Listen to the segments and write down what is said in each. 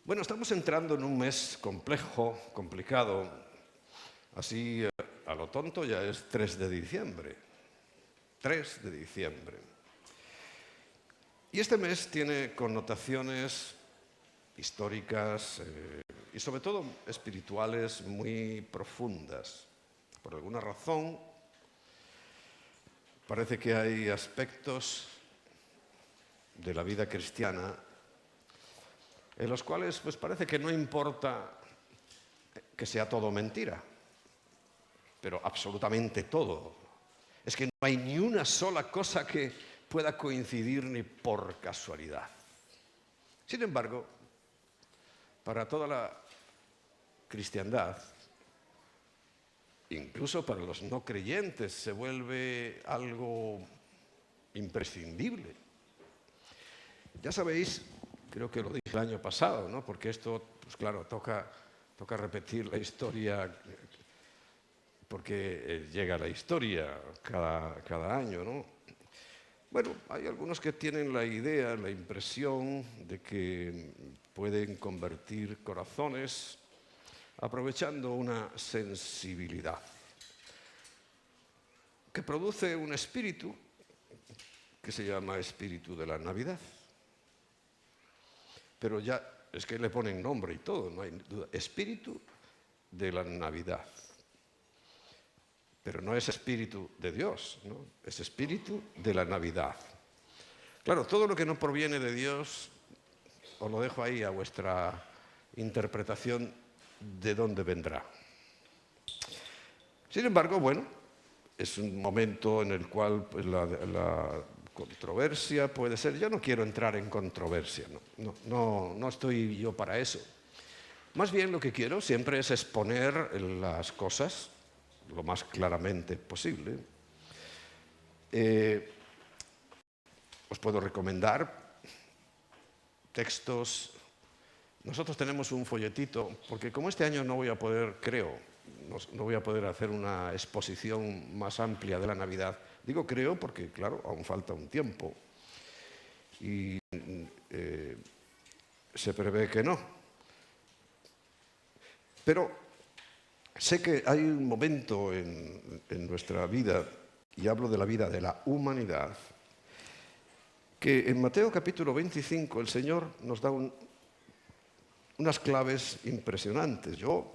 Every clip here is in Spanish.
Bueno, estamos entrando en un mes complejo, complicado. Así, a lo tonto, ya es 3 de diciembre. 3 de diciembre. Y este mes tiene connotaciones históricas y sobre todo espirituales muy profundas. Por alguna razón, parece que hay aspectos de la vida cristiana en los cuales pues parece que no importa que sea todo mentira, pero absolutamente todo. Es que no hay ni una sola cosa que pueda coincidir ni por casualidad. Sin embargo, para toda la cristiandad, incluso para los no creyentes, se vuelve algo imprescindible. Ya sabéis, creo que lo dije el año pasado, ¿no? Porque esto, pues claro, toca repetir la historia, porque llega la historia cada año, ¿no? Bueno, hay algunos que tienen la idea, la impresión de que pueden convertir corazones aprovechando una sensibilidad que produce un espíritu que se llama espíritu de la Navidad. Pero ya es que le ponen nombre y todo, no hay duda. Espíritu de la Navidad. Pero no es espíritu de Dios, ¿no? Es espíritu de la Navidad. Claro, todo lo que no proviene de Dios, os lo dejo ahí a vuestra interpretación de dónde vendrá. Sin embargo, bueno, es un momento en el cual pues, la controversia puede ser. Yo no quiero entrar en controversia, no estoy yo para eso. Más bien lo que quiero siempre es exponer las cosas lo más claramente posible. Os puedo recomendar textos. Nosotros tenemos un folletito, porque como este año no voy a poder, creo, no voy a poder hacer una exposición más amplia de la Navidad. Digo creo porque, claro, aún falta un tiempo. Y se prevé que no. Pero sé que hay un momento en nuestra vida, y hablo de la vida de la humanidad, que en Mateo capítulo 25 el Señor nos da unas claves impresionantes. Yo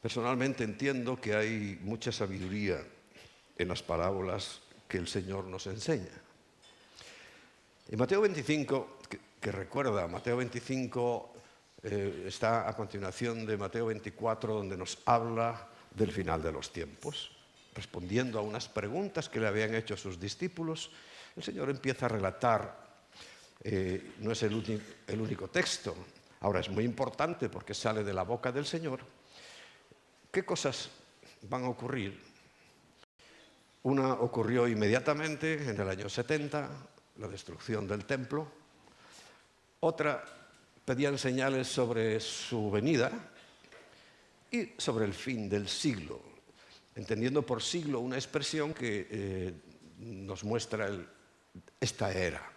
personalmente entiendo que hay mucha sabiduría en las parábolas que el Señor nos enseña. En Mateo 25, que recuerda, Mateo 25 está a continuación de Mateo 24, donde nos habla del final de los tiempos. Respondiendo a unas preguntas que le habían hecho sus discípulos, el Señor empieza a relatar, no es el único texto, ahora es muy importante porque sale de la boca del Señor, qué cosas van a ocurrir. Una ocurrió inmediatamente en el año 70, la destrucción del templo. Otra pedían señales sobre su venida y sobre el fin del siglo, entendiendo por siglo una expresión que nos muestra esta era,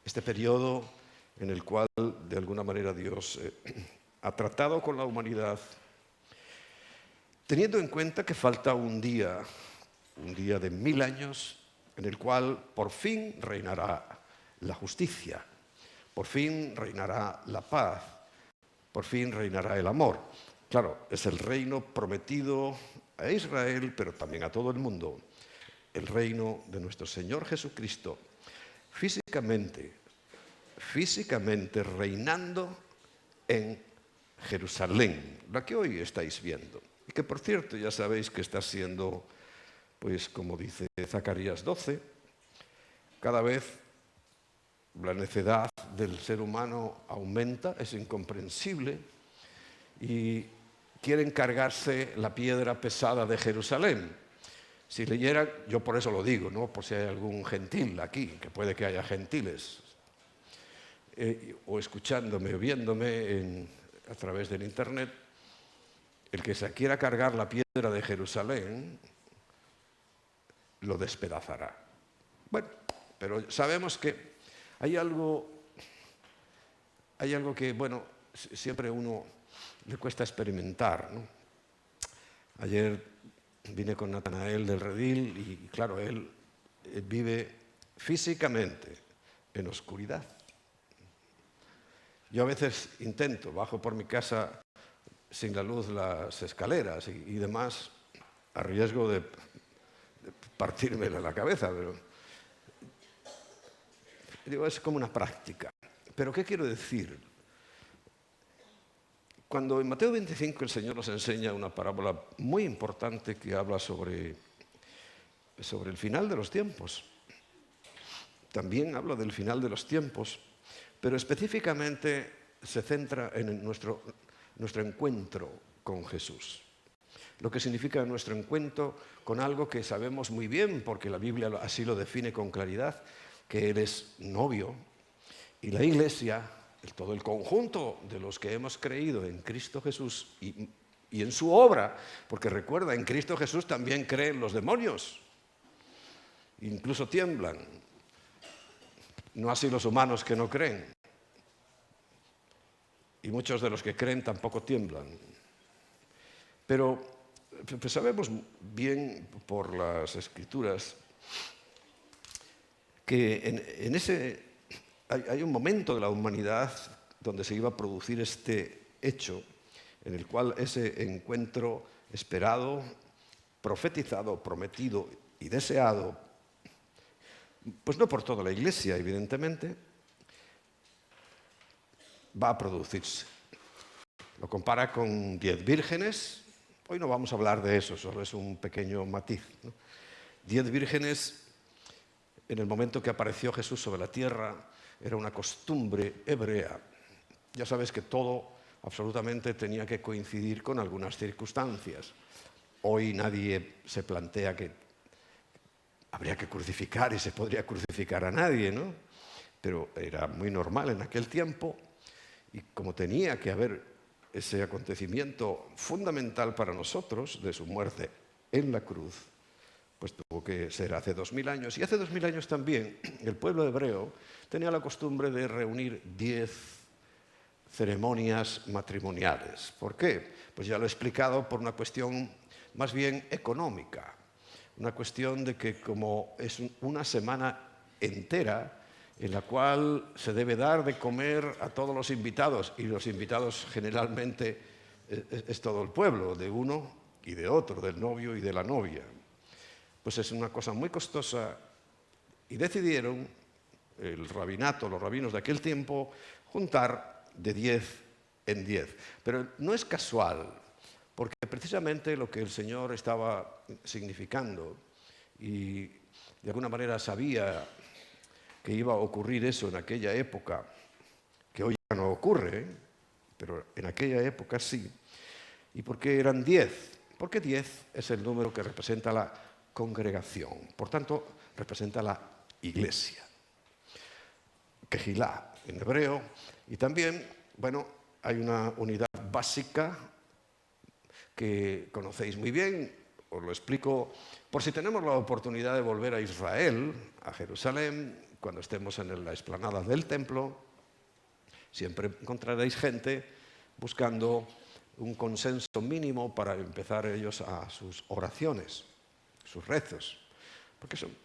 este periodo en el cual de alguna manera Dios ha tratado con la humanidad, teniendo en cuenta que falta un día de 1000 años, en el cual por fin reinará la justicia, por fin reinará la paz, por fin reinará el amor. Claro, es el reino prometido a Israel, pero también a todo el mundo, el reino de nuestro Señor Jesucristo, físicamente reinando en Jerusalén, la que hoy estáis viendo. Y que, por cierto, ya sabéis que está siendo, pues como dice Zacarías 12, cada vez la necedad del ser humano aumenta, es incomprensible, y quieren cargarse la piedra pesada de Jerusalén. Si leyeran, yo por eso lo digo, ¿no? Por si hay algún gentil aquí, que puede que haya gentiles, o escuchándome o viéndome a través del internet, el que se quiera cargar la piedra de Jerusalén lo despedazará. Bueno, pero sabemos que hay algo hay algo que, bueno, siempre a uno le cuesta experimentar, ¿no? Ayer vine con Natanael del Redil y, claro, él vive físicamente en oscuridad. Yo a veces intento, bajo por mi casa sin la luz las escaleras y demás, a riesgo de partirme la cabeza, pero digo, es como una práctica. ¿Pero qué quiero decir? Cuando en Mateo 25 el Señor nos enseña una parábola muy importante que habla sobre el final de los tiempos, también habla del final de los tiempos, pero específicamente se centra en nuestro encuentro con Jesús. Lo que significa nuestro encuentro con algo que sabemos muy bien, porque la Biblia así lo define con claridad, que Él es novio, y la Iglesia, todo el conjunto de los que hemos creído en Cristo Jesús y en su obra, porque recuerda, en Cristo Jesús también creen los demonios, incluso tiemblan, no así los humanos que no creen, y muchos de los que creen tampoco tiemblan. Pero pues sabemos bien por las Escrituras que en ese hay un momento de la humanidad donde se iba a producir este hecho en el cual ese encuentro esperado, profetizado, prometido y deseado, pues no por toda la Iglesia, evidentemente, va a producirse. Lo compara con 10 vírgenes. Hoy no vamos a hablar de eso, solo es un pequeño matiz, ¿no? 10 vírgenes, en el momento que apareció Jesús sobre la tierra, era una costumbre hebrea. Ya sabes que todo absolutamente tenía que coincidir con algunas circunstancias. Hoy nadie se plantea que habría que crucificar y se podría crucificar a nadie, ¿no? Pero era muy normal en aquel tiempo y como tenía que haber ese acontecimiento fundamental para nosotros de su muerte en la cruz, pues tuvo que ser hace 2000 años. Y hace 2000 años también el pueblo hebreo tenía la costumbre de reunir 10 ceremonias matrimoniales. ¿Por qué? Pues ya lo he explicado, por una cuestión más bien económica. Una cuestión de que como es una semana entera en la cual se debe dar de comer a todos los invitados, y los invitados generalmente es todo el pueblo, de uno y de otro, del novio y de la novia. Pues es una cosa muy costosa y decidieron el rabinato, los rabinos de aquel tiempo, juntar de 10 en 10. Pero no es casual, porque precisamente lo que el Señor estaba significando y de alguna manera sabía que iba a ocurrir eso en aquella época, que hoy ya no ocurre, pero en aquella época sí. ¿Y por qué eran 10? Porque 10 es el número que representa la congregación, por tanto, representa la iglesia. Kehilá en hebreo, y también, bueno, hay una unidad básica que conocéis muy bien, os lo explico por si tenemos la oportunidad de volver a Israel, a Jerusalén, cuando estemos en la explanada del templo, siempre encontraréis gente buscando un consenso mínimo para empezar ellos a sus oraciones, sus rezos.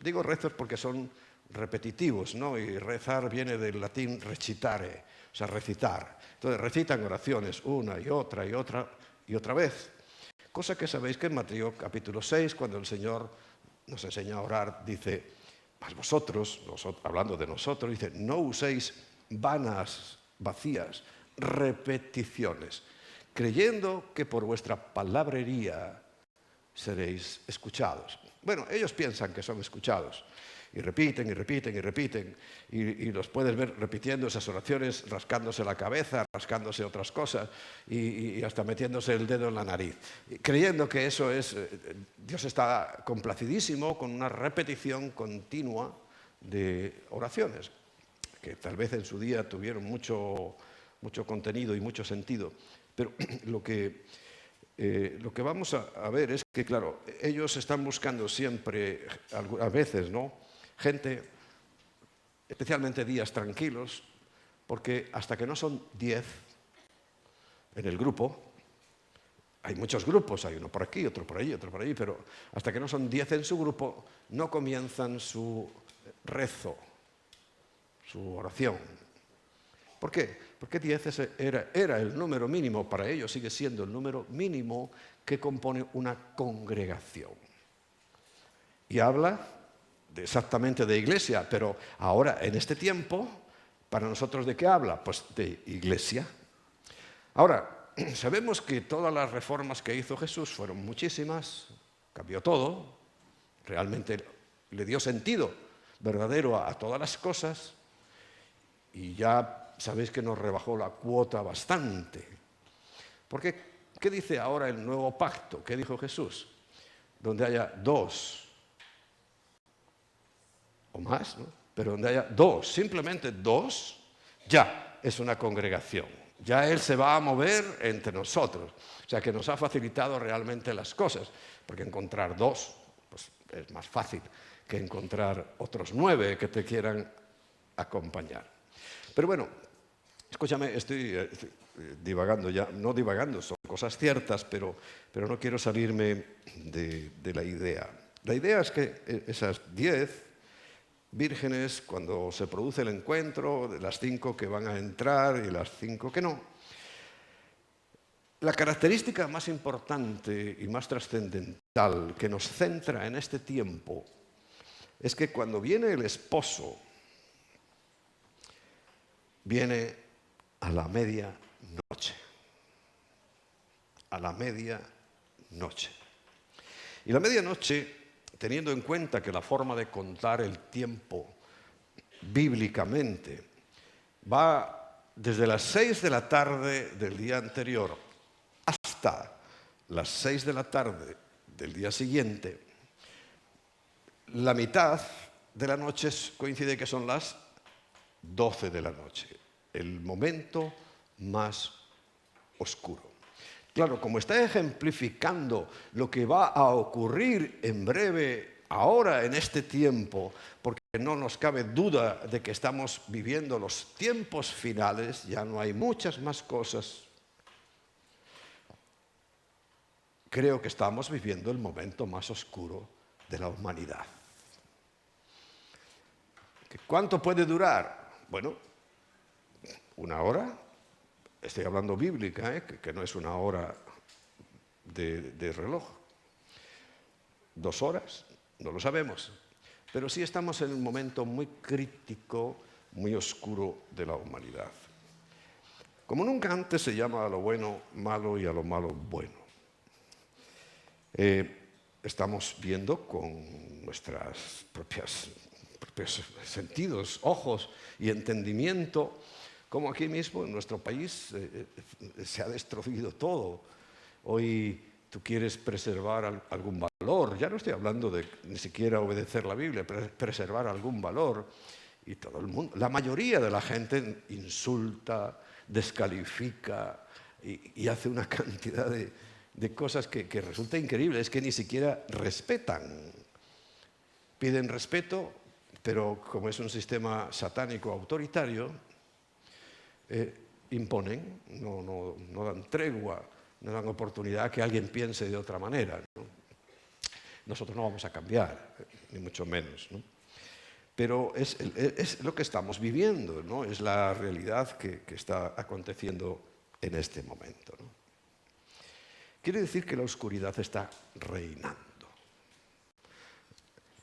Digo rezos porque son repetitivos, ¿no? Y rezar viene del latín recitare, o sea, recitar. Entonces recitan oraciones una y otra y otra y otra vez. Cosa que sabéis que en Mateo capítulo 6, cuando el Señor nos enseña a orar, dice, mas vosotros, hablando de nosotros, dice, no uséis vanas, vacías, repeticiones, creyendo que por vuestra palabrería seréis escuchados. Bueno, ellos piensan que son escuchados y repiten y repiten y repiten y los puedes ver repitiendo esas oraciones, rascándose la cabeza, rascándose otras cosas y hasta metiéndose el dedo en la nariz, creyendo que eso es, Dios está complacidísimo con una repetición continua de oraciones, que tal vez en su día tuvieron mucho contenido y mucho sentido, pero lo que vamos a ver es que, claro, ellos están buscando siempre, a veces, ¿no?, gente, especialmente días tranquilos, Porque hasta que no son 10 en el grupo, hay muchos grupos, hay uno por aquí, otro por allí, pero hasta que no son 10 en su grupo, no comienzan su rezo, su oración. ¿Por qué? Porque 10 era el número mínimo, para ellos sigue siendo el número mínimo que compone una congregación. Y habla exactamente de iglesia, pero ahora, en este tiempo, ¿para nosotros de qué habla? Pues de iglesia. Ahora, sabemos que todas las reformas que hizo Jesús fueron muchísimas, cambió todo, realmente le dio sentido verdadero a todas las cosas, y ya sabéis que nos rebajó la cuota bastante. Porque, ¿qué dice ahora el nuevo pacto? ¿Qué dijo Jesús? Donde haya 2 o más, ¿no? Pero donde haya 2, simplemente 2, ya es una congregación. Ya Él se va a mover entre nosotros. O sea que nos ha facilitado realmente las cosas, porque encontrar 2 pues, es más fácil que encontrar otros 9 que te quieran acompañar. Pero bueno, escúchame, estoy divagando ya, no divagando, son cosas ciertas, pero no quiero salirme de la idea. La idea es que esas 10 vírgenes, cuando se produce el encuentro, de las 5 que van a entrar y las 5 que no, la característica más importante y más trascendental que nos centra en este tiempo es que cuando viene el esposo, viene a la medianoche. A la medianoche. Y la medianoche, teniendo en cuenta que la forma de contar el tiempo bíblicamente va desde las 6 de la tarde del día anterior hasta las 6 de la tarde del día siguiente, la mitad de la noche coincide que son las 12 de la noche, el momento más oscuro. Claro, como está ejemplificando lo que va a ocurrir en breve, ahora en este tiempo, porque no nos cabe duda de que estamos viviendo los tiempos finales, ya no hay muchas más cosas. Creo que estamos viviendo el momento más oscuro de la humanidad. ¿Cuánto puede durar? Bueno, 1 hora. Estoy hablando bíblica, que no es 1 hora de reloj. 2 horas, no lo sabemos. Pero sí estamos en un momento muy crítico, muy oscuro de la humanidad. Como nunca antes se llama a lo bueno malo y a lo malo bueno. Estamos viendo con nuestros propios sentidos, ojos y entendimiento cómo aquí mismo en nuestro país se ha destruido todo. Hoy tú quieres preservar algún valor, ya no estoy hablando de ni siquiera obedecer la Biblia, pero preservar algún valor, y todo el mundo, la mayoría de la gente insulta, descalifica y hace una cantidad de cosas que resulta increíble, es que ni siquiera respetan. Piden respeto, pero como es un sistema satánico autoritario, imponen, no dan tregua, no dan oportunidad a que alguien piense de otra manera, ¿no? Nosotros no vamos a cambiar, ni mucho menos, ¿no? Pero es lo que estamos viviendo, ¿no? Es la realidad que está aconteciendo en este momento, ¿no? Quiere decir que la oscuridad está reinando.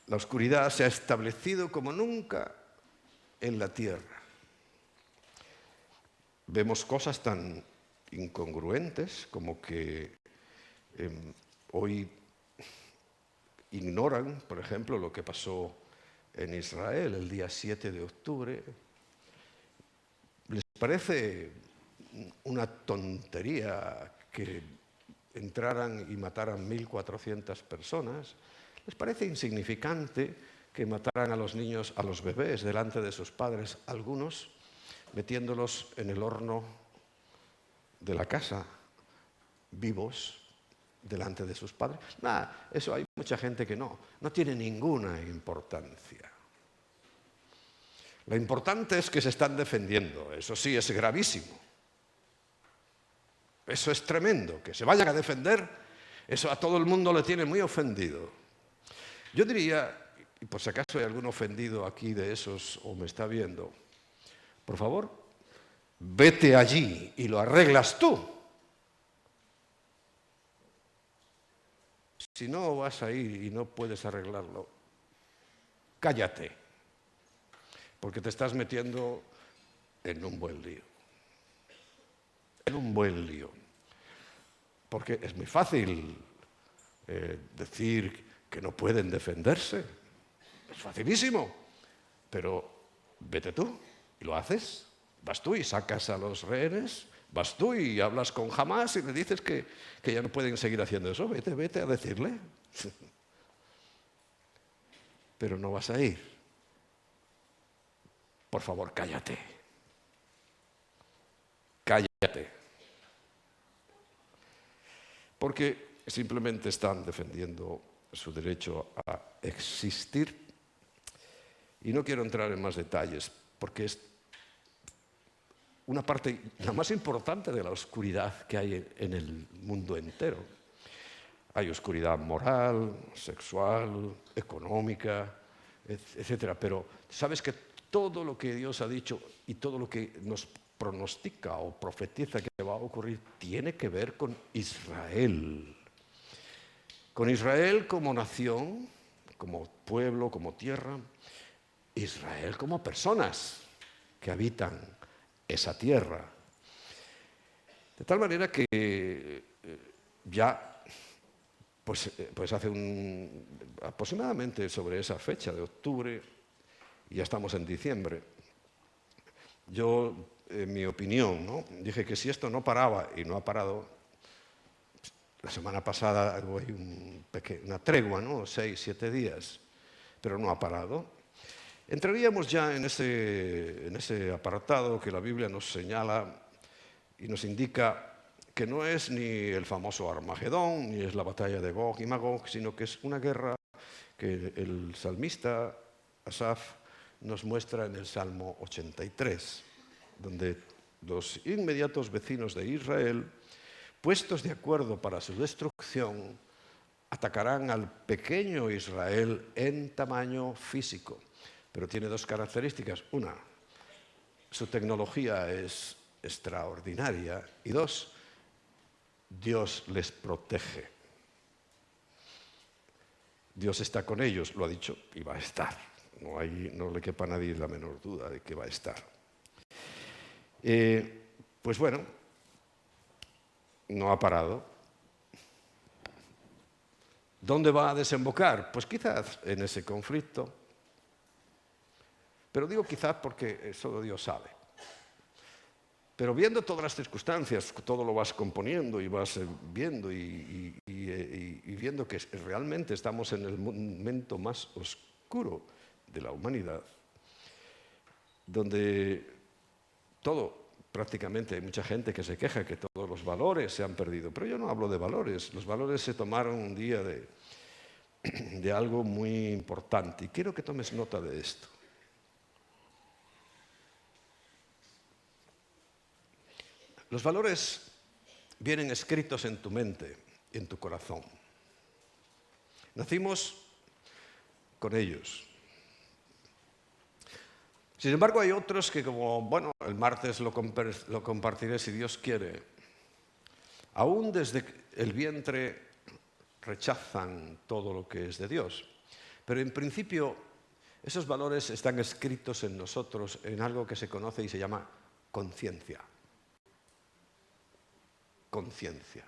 La oscuridad se ha establecido como nunca en la tierra. Vemos cosas tan incongruentes como que hoy ignoran, por ejemplo, lo que pasó en Israel el día 7 de octubre. Les parece una tontería que entraran y mataran 1.400 personas. Les parece insignificante que mataran a los niños, a los bebés, delante de sus padres, algunos metiéndolos en el horno de la casa, vivos, delante de sus padres. Eso hay mucha gente que no tiene ninguna importancia. Lo importante es que se están defendiendo. Eso sí, es gravísimo. Eso es tremendo. Que se vayan a defender, eso a todo el mundo le tiene muy ofendido. Yo diría, y por si acaso hay algún ofendido aquí de esos o me está viendo, por favor, vete allí y lo arreglas tú. Si no vas a ir y no puedes arreglarlo, cállate, porque te estás metiendo en un buen lío. En un buen lío. Porque es muy fácil decir que no pueden defenderse. Es facilísimo. Pero vete tú y lo haces. Vas tú y sacas a los rehenes. Vas tú y hablas con Hamás y le dices que ya no pueden seguir haciendo eso. Vete a decirle. Pero no vas a ir. Por favor, cállate. Cállate. Porque simplemente están defendiendo su derecho a existir. Y no quiero entrar en más detalles, porque es una parte, la más importante de la oscuridad que hay en el mundo entero. Hay oscuridad moral, sexual, económica, etc. Pero sabes que todo lo que Dios ha dicho y todo lo que nos pronostica o profetiza que va a ocurrir tiene que ver con Israel. Con Israel como nación, como pueblo, como tierra. Israel como personas que habitan esa tierra. De tal manera que ya, pues hace aproximadamente sobre esa fecha de octubre, y ya estamos en diciembre, yo, en mi opinión, ¿no?, dije que si esto no paraba y no ha parado, la semana pasada hubo una tregua, ¿no?, 6, 7 días, pero no ha parado. Entraríamos ya en ese apartado que la Biblia nos señala y nos indica que no es ni el famoso Armagedón, ni es la batalla de Gog y Magog, sino que es una guerra que el salmista Asaf nos muestra en el Salmo 83, donde los inmediatos vecinos de Israel, puestos de acuerdo para su destrucción, atacarán al pequeño Israel en tamaño físico. Pero tiene dos características. Una, su tecnología es extraordinaria. Y dos, Dios les protege. Dios está con ellos, lo ha dicho, y va a estar. No le quepa a nadie la menor duda de que va a estar. Pues bueno, no ha parado. ¿Dónde va a desembocar? Pues quizás en ese conflicto. Pero digo quizás porque solo Dios sabe. Pero viendo todas las circunstancias, todo lo vas componiendo y vas viendo y viendo que realmente estamos en el momento más oscuro de la humanidad, donde prácticamente hay mucha gente que se queja que todos los valores se han perdido. Pero yo no hablo de valores. Los valores se tomaron un día de algo muy importante. Y quiero que tomes nota de esto. Los valores vienen escritos en tu mente y en tu corazón. Nacimos con ellos. Sin embargo, hay otros que, como, bueno, el martes lo compartiré si Dios quiere, aún desde el vientre rechazan todo lo que es de Dios. Pero en principio, esos valores están escritos en nosotros en algo que se conoce y se llama conciencia. Conciencia.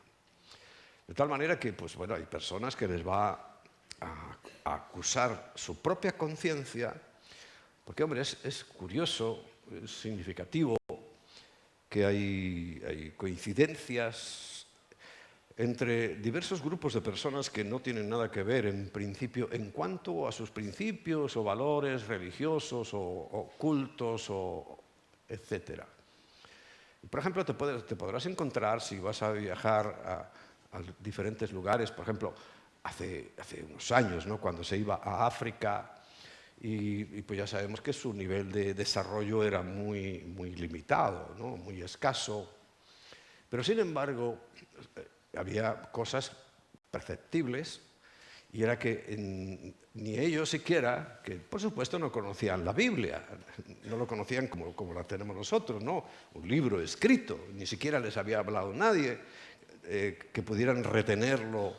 De tal manera que, pues bueno, hay personas que les va a acusar su propia conciencia, porque, hombre, es curioso, es significativo que hay coincidencias entre diversos grupos de personas que no tienen nada que ver en principio en cuanto a sus principios o valores religiosos o cultos, etcétera. Por ejemplo, te podrás encontrar, si vas a viajar a diferentes lugares, por ejemplo, hace unos años, ¿no?, cuando se iba a África y pues ya sabemos que su nivel de desarrollo era muy, muy limitado, ¿no? Muy escaso. Pero sin embargo, había cosas perceptibles, y era que ni ellos siquiera, que por supuesto no conocían la Biblia, no lo conocían como la tenemos nosotros, ¿no? Un libro escrito, ni siquiera les había hablado nadie que pudieran retenerlo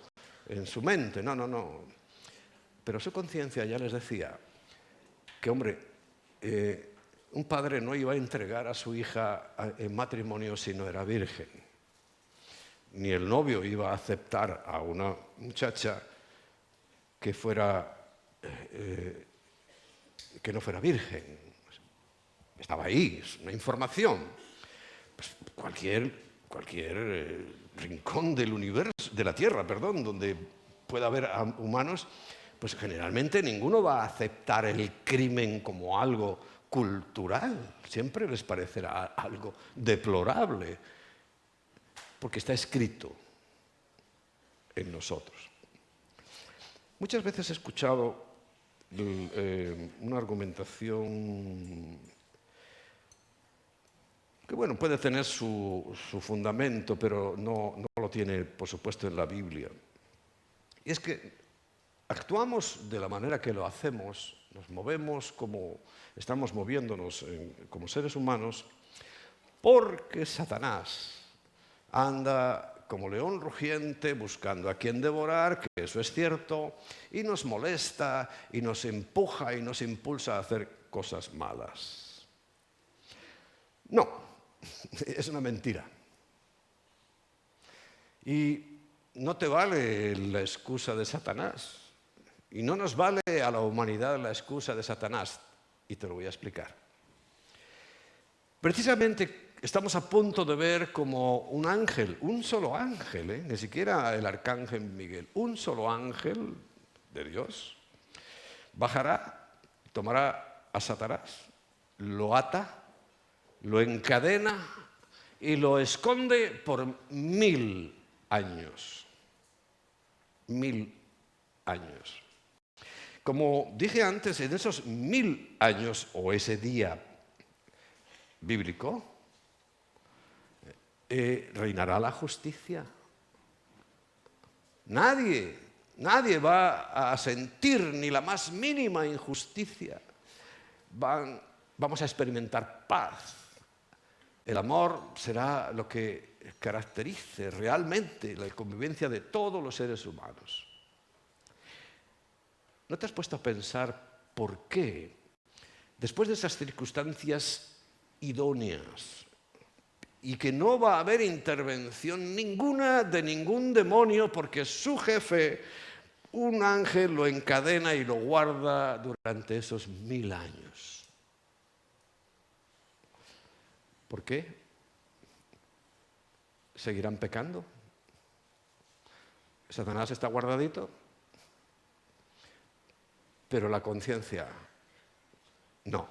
en su mente, no, no, no. Pero su conciencia ya les decía que, hombre, un padre no iba a entregar a su hija en matrimonio si no era virgen, ni el novio iba a aceptar a una muchacha que no fuera virgen. Estaba ahí, es una información. Pues cualquier rincón del universo, de la Tierra, perdón, donde pueda haber humanos, pues generalmente ninguno va a aceptar el crimen como algo cultural. Siempre les parecerá algo deplorable, porque está escrito en nosotros. Muchas veces he escuchado una argumentación que, bueno, puede tener su fundamento, pero no lo tiene, por supuesto, en la Biblia. Y es que actuamos de la manera que lo hacemos, nos movemos como estamos moviéndonos como seres humanos, porque Satanás anda como león rugiente buscando a quien devorar, que eso es cierto, y nos molesta y nos empuja y nos impulsa a hacer cosas malas. No, es una mentira. Y no te vale la excusa de Satanás, y no nos vale a la humanidad la excusa de Satanás, y te lo voy a explicar. Precisamente estamos a punto de ver como un ángel, un solo ángel, ni siquiera el arcángel Miguel, un solo ángel de Dios, bajará, tomará a Satanás, lo ata, lo encadena y lo esconde por 1000 años. 1000 años. Como dije antes, en esos 1000 años, o ese día bíblico, reinará la justicia. Nadie va a sentir ni la más mínima injusticia. Vamos a experimentar paz. El amor será lo que caracterice realmente la convivencia de todos los seres humanos. ¿No te has puesto a pensar por qué, después de esas circunstancias idóneas, y que no va a haber intervención ninguna de ningún demonio porque su jefe, un ángel, lo encadena y lo guarda durante esos 1000 años? ¿Por qué? ¿Seguirán pecando? ¿Satanás está guardadito? Pero la conciencia, no.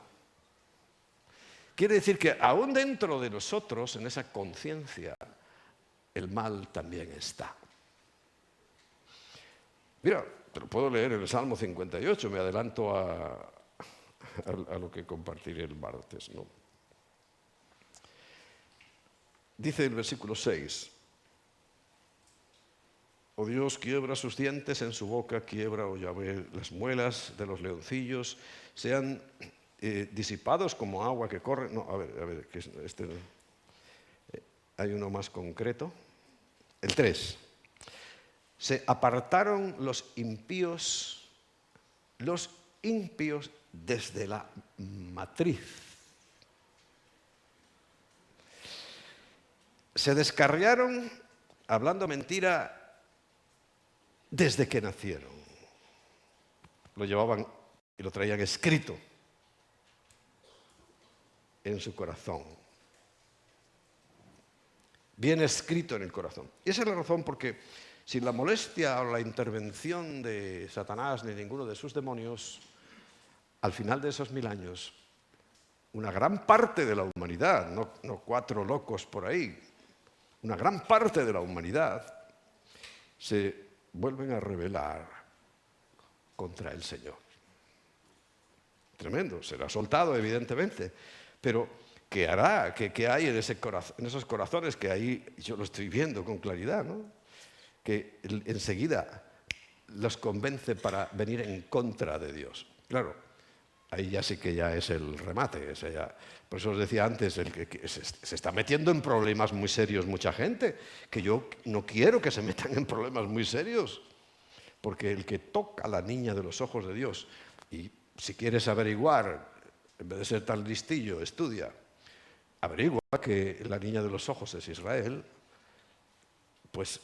Quiere decir que aún dentro de nosotros, en esa conciencia, el mal también está. Mira, te lo puedo leer en el Salmo 58, me adelanto a lo que compartiré el martes, ¿no? Dice el versículo 6, oh Dios, quiebra sus dientes en su boca, quiebra, oh Yahvé, las muelas de los leoncillos, sean disipados como agua que corre. No, a ver, hay uno más concreto. El 3. Se apartaron los impíos desde la matriz. Se descarriaron, hablando mentira, desde que nacieron. Lo llevaban y lo traían escrito en su corazón. Bien escrito en el corazón. Y esa es la razón porque sin la molestia o la intervención de Satanás ni ninguno de sus demonios, al final de esos 1000 años, una gran parte de la humanidad, no 4 locos por ahí, una gran parte de la humanidad se vuelven a rebelar contra el Señor. Tremendo, será soltado evidentemente, pero ¿qué hará? ¿Qué hay en esos corazones que ahí yo lo estoy viendo con claridad, ¿no? Que enseguida los convence para venir en contra de Dios? Claro, ahí ya sí que ya es el remate. Por eso os decía antes, que se está metiendo en problemas muy serios mucha gente, que yo no quiero que se metan en problemas muy serios, porque el que toca a la niña de los ojos de Dios, y si quieres averiguar, en vez de ser tan listillo, estudia, averigua que la niña de los ojos es Israel, pues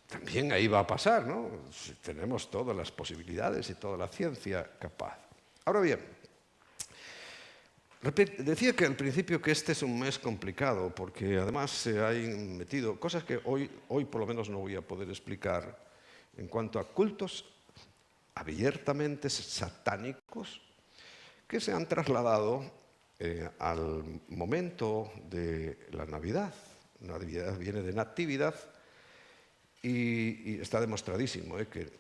también ahí va a pasar, ¿no? Si tenemos todas las posibilidades y toda la ciencia capaz. Ahora bien, decía que al principio que este es un mes complicado, porque además se han metido cosas que hoy por lo menos no voy a poder explicar en cuanto a cultos abiertamente satánicos que se han trasladado al momento de la Navidad. Navidad viene de natividad y está demostradísimo que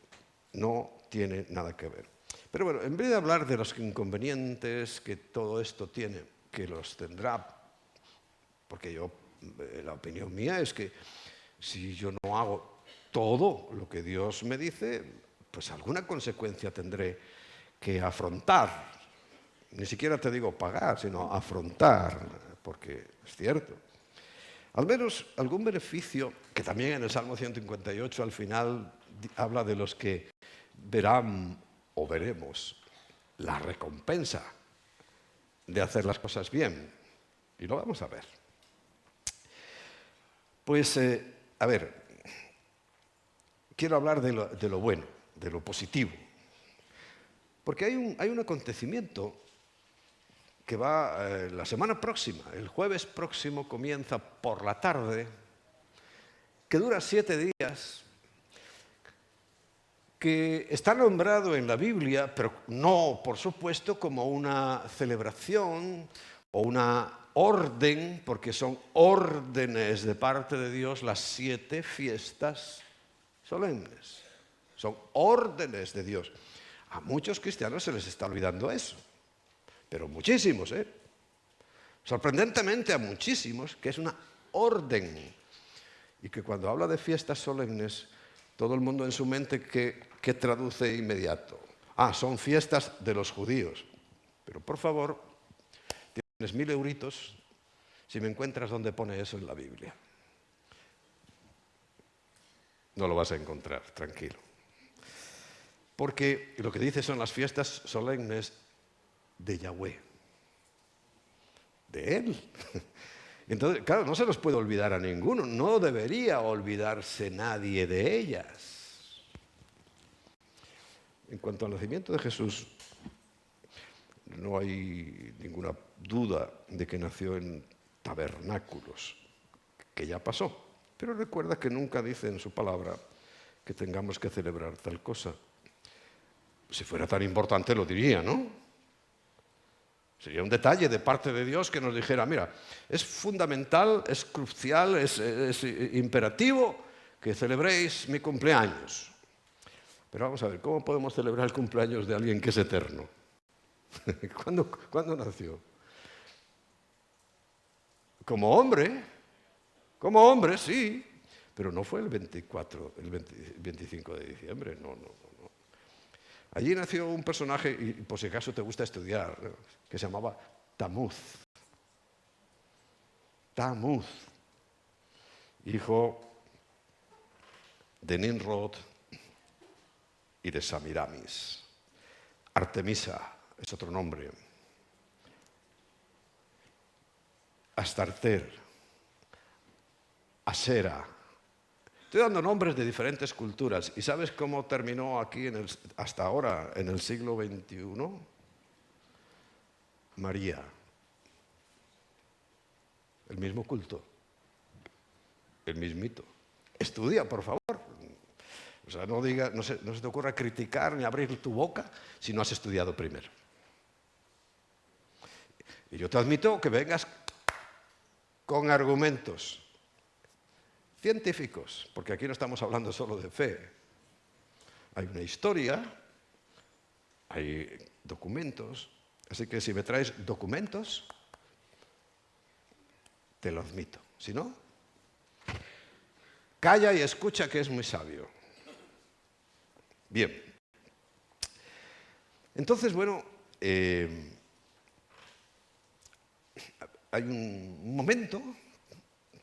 no tiene nada que ver. Pero bueno, en vez de hablar de los inconvenientes que todo esto tiene, que los tendrá, porque la opinión mía es que si yo no hago todo lo que Dios me dice, pues alguna consecuencia tendré que afrontar. Ni siquiera te digo pagar, sino afrontar, porque es cierto. Al menos algún beneficio, que también en el Salmo 158 al final habla de los que verán o veremos la recompensa de hacer las cosas bien. Y lo vamos a ver. Pues, a ver, quiero hablar de lo bueno, de lo positivo. Porque hay un acontecimiento que va la semana próxima, el jueves próximo comienza por la tarde, que dura 7 días, que está nombrado en la Biblia, pero no, por supuesto, como una celebración o una orden, porque son órdenes de parte de Dios las 7 fiestas solemnes. Son órdenes de Dios. A muchos cristianos se les está olvidando eso, pero muchísimos, sorprendentemente a muchísimos, que es una orden. Y que cuando habla de fiestas solemnes, todo el mundo en su mente, ¿qué traduce inmediato? Son fiestas de los judíos. Pero por favor, tienes 1000 euritos si me encuentras donde pone eso en la Biblia. No lo vas a encontrar, tranquilo. Porque lo que dice son las fiestas solemnes de Yahweh. De Él. Entonces, claro, no se nos puede olvidar a ninguno. No debería olvidarse nadie de ellas. En cuanto al nacimiento de Jesús, no hay ninguna duda de que nació en tabernáculos, que ya pasó. Pero recuerda que nunca dice en su palabra que tengamos que celebrar tal cosa. Si fuera tan importante lo diría, ¿no? Sería un detalle de parte de Dios que nos dijera, mira, es fundamental, es crucial, es imperativo que celebréis mi cumpleaños. Pero vamos a ver, ¿cómo podemos celebrar el cumpleaños de alguien que es eterno? ¿Cuándo nació? Como hombre, sí, pero no fue el 25 de diciembre, no. Allí nació un personaje, y por si acaso te gusta estudiar, que se llamaba Tamuz. Tamuz, hijo de Nimrod y de Samiramis. Artemisa es otro nombre. Astarter, Asera. Estoy dando nombres de diferentes culturas. ¿Y sabes cómo terminó aquí hasta ahora, en el siglo XXI? María. El mismo culto. El mismito. Estudia, por favor. O sea, no se te ocurra criticar ni abrir tu boca si no has estudiado primero. Y yo te admito que vengas con argumentos científicos, porque aquí no estamos hablando solo de fe. Hay una historia hay documentos. Así que si me traes documentos, te lo admito. Si no, calla y escucha, que es muy sabio. Bien. Entonces, bueno, hay un momento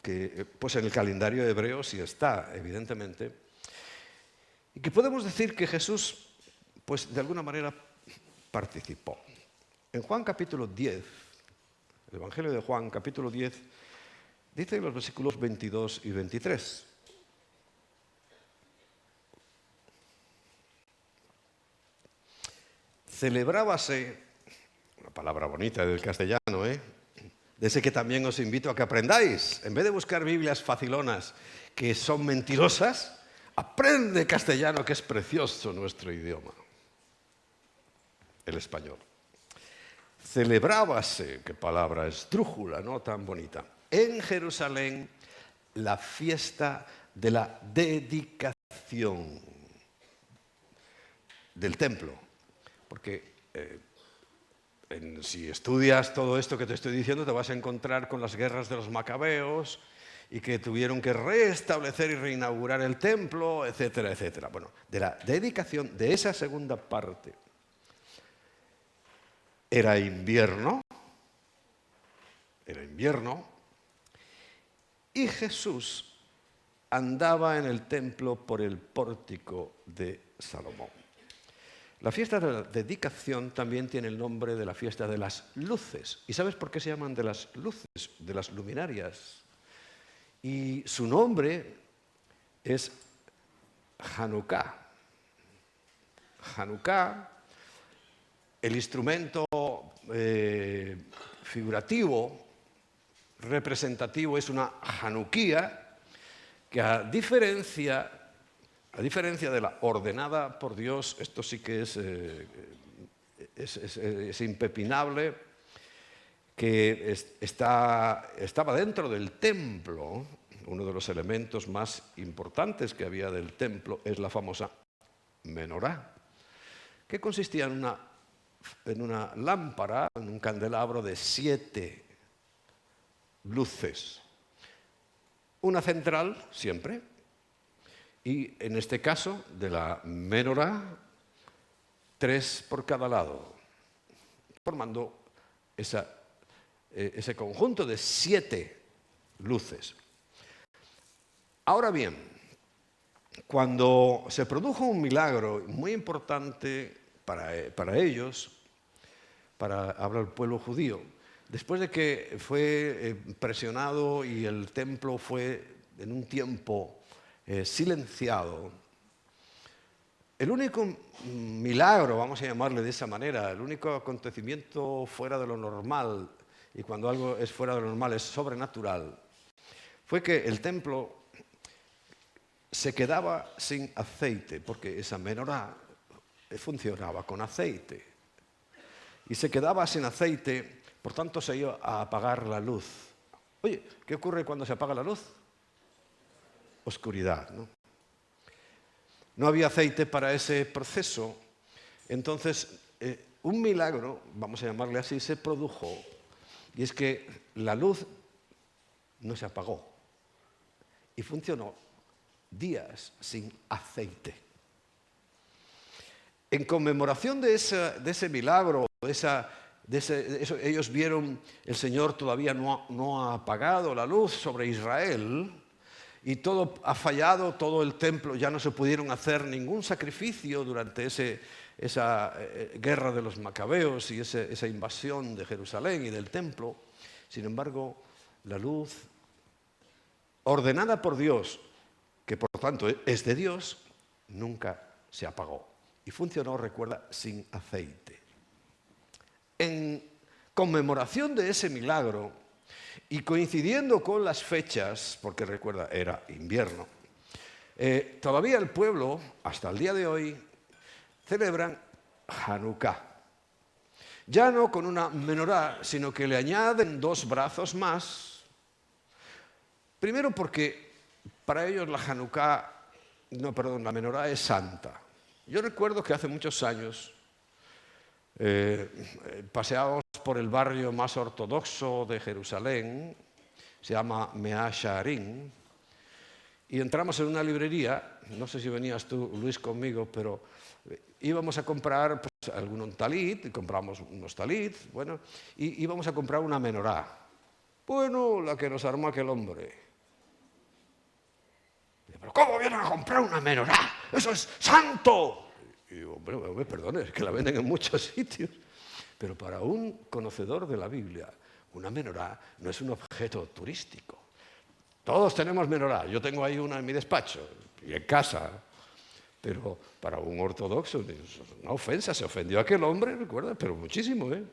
que pues en el calendario hebreo sí está, evidentemente, y que podemos decir que Jesús, pues de alguna manera, participó. En Juan capítulo 10, el Evangelio de Juan capítulo 10, dice en los versículos 22 y 23. Celebrábase, una palabra bonita del castellano, de ese que también os invito a que aprendáis. En vez de buscar Biblias facilonas que son mentirosas, aprende castellano, que es precioso nuestro idioma, el español. Celebrábase, qué palabra esdrújula, ¿no? Tan bonita, en Jerusalén la fiesta de la dedicación del templo. Porque si estudias todo esto que te estoy diciendo, te vas a encontrar con las guerras de los macabeos y que tuvieron que restablecer y reinaugurar el templo, etcétera, etcétera. Bueno, de la dedicación de esa segunda parte. Era invierno, y Jesús andaba en el templo por el pórtico de Salomón. La fiesta de la dedicación también tiene el nombre de la fiesta de las luces. ¿Y sabes por qué se llaman de las luces, de las luminarias? Y su nombre es Hanukkah. Hanukkah, el instrumento figurativo, representativo, es una hanuquía que a diferencia de la ordenada por Dios, esto sí que es impepinable, que estaba dentro del templo. Uno de los elementos más importantes que había del templo es la famosa menorá, que consistía en una lámpara, en un candelabro de 7 luces. Una central siempre. Y en este caso, de la menorá, 3 por cada lado, formando ese conjunto de 7 luces. Ahora bien, cuando se produjo un milagro muy importante para ellos, habla el pueblo judío, después de que fue presionado y el templo fue en un tiempo silenciado, el único milagro, vamos a llamarle de esa manera, el único acontecimiento fuera de lo normal, y cuando algo es fuera de lo normal es sobrenatural, fue que el templo se quedaba sin aceite, porque esa menorá funcionaba con aceite, y se quedaba sin aceite, por tanto se iba a apagar la luz. Oye, ¿qué ocurre cuando se apaga la luz? Oscuridad, ¿no? No había aceite para ese proceso, entonces un milagro, vamos a llamarle así, se produjo, y es que la luz no se apagó y funcionó días sin aceite. En conmemoración de ese milagro, ellos vieron, el Señor todavía no ha apagado la luz sobre Israel, y todo ha fallado, todo el templo, ya no se pudieron hacer ningún sacrificio durante esa guerra de los macabeos y esa invasión de Jerusalén y del templo. Sin embargo, la luz ordenada por Dios, que por tanto es de Dios, nunca se apagó y funcionó, recuerda, sin aceite. En conmemoración de ese milagro, y coincidiendo con las fechas, porque recuerda, era invierno, todavía el pueblo, hasta el día de hoy, celebran Hanukkah. Ya no con una menorá, sino que le añaden 2 brazos más. Primero porque para ellos la menorá es santa. Yo recuerdo que hace muchos años Paseábamos por el barrio más ortodoxo de Jerusalén, se llama Mea Shearim, y entramos en una librería, no sé si venías tú, Luis, conmigo, pero íbamos a comprar pues, algún talit, compramos unos talits, bueno, y íbamos a comprar una menorá. Bueno, la que nos armó aquel hombre. ¿Pero cómo vienen a comprar una menorá? ¡Eso es santo! Y digo, hombre, perdone, es que la venden en muchos sitios. Pero para un conocedor de la Biblia, una menorá no es un objeto turístico. Todos tenemos menorá. Yo tengo ahí una en mi despacho y en casa. Pero para un ortodoxo, es una ofensa. Se ofendió aquel hombre, recuerda, pero muchísimo, ¿eh?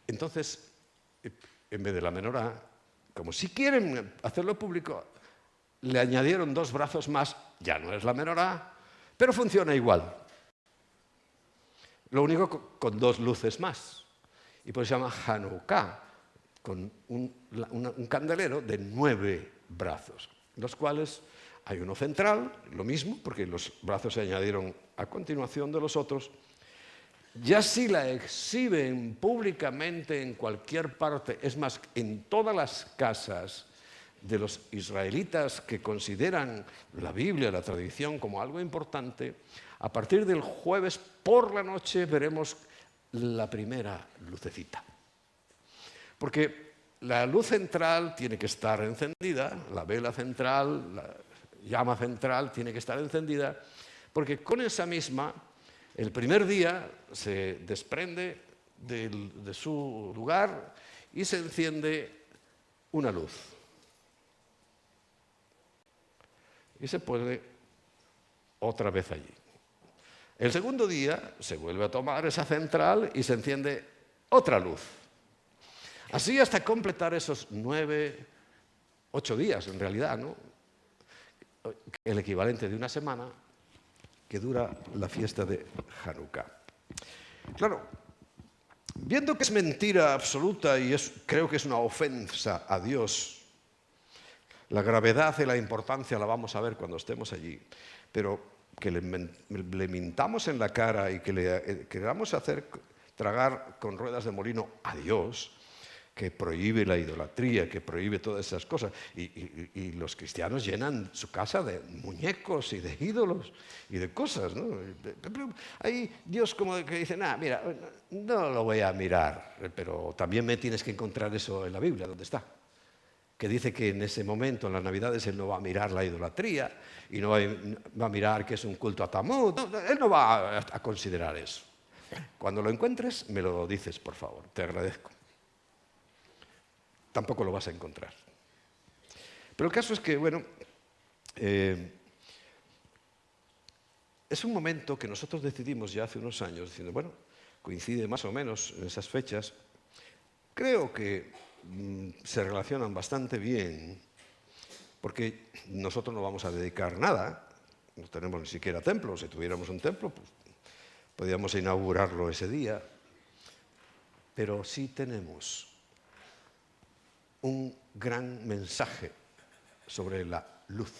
Entonces, en vez de la menorá, como si quieren hacerlo público, le añadieron 2 brazos más. Ya no es la menorá, pero funciona igual. Lo único con 2 luces más. Y por eso se llama Hanukkah, con un candelero de 9 brazos, los cuales hay uno central, lo mismo, porque los brazos se añadieron a continuación de los otros. Ya si la exhiben públicamente en cualquier parte, es más, en todas las casas de los israelitas que consideran la Biblia, la tradición, como algo importante, a partir del jueves por la noche veremos la primera lucecita. Porque la luz central tiene que estar encendida, la vela central, la llama central tiene que estar encendida, porque con esa misma, el primer día se desprende de su lugar y se enciende una luz. Y se pone otra vez allí. El segundo día se vuelve a tomar esa central y se enciende otra luz. Así hasta completar esos 9, 8 días en realidad, ¿no? El equivalente de una semana que dura la fiesta de Hanukkah. Claro, viendo que es mentira absoluta y creo que es una ofensa a Dios, la gravedad y la importancia la vamos a ver cuando estemos allí, pero que le mintamos en la cara y que le queramos hacer tragar con ruedas de molino a Dios, que prohíbe la idolatría, que prohíbe todas esas cosas. Y los cristianos llenan su casa de muñecos y de ídolos y de cosas, ¿no? Ahí Dios como que dice, mira, no lo voy a mirar, pero también me tienes que encontrar eso en la Biblia, ¿dónde está? Que dice que en ese momento, en las Navidades, Él no va a mirar la idolatría y no va a mirar que es un culto a Tamuz. No, Él no va a considerar eso. Cuando lo encuentres, me lo dices, por favor, te agradezco. Tampoco lo vas a encontrar. Pero el caso es que, bueno, es un momento que nosotros decidimos ya hace unos años, diciendo, bueno, coincide más o menos en esas fechas. Creo que se relacionan bastante bien, porque nosotros no vamos a dedicar nada, no tenemos ni siquiera templo. Si tuviéramos un templo, pues podríamos inaugurarlo ese día, pero sí tenemos un gran mensaje sobre la luz,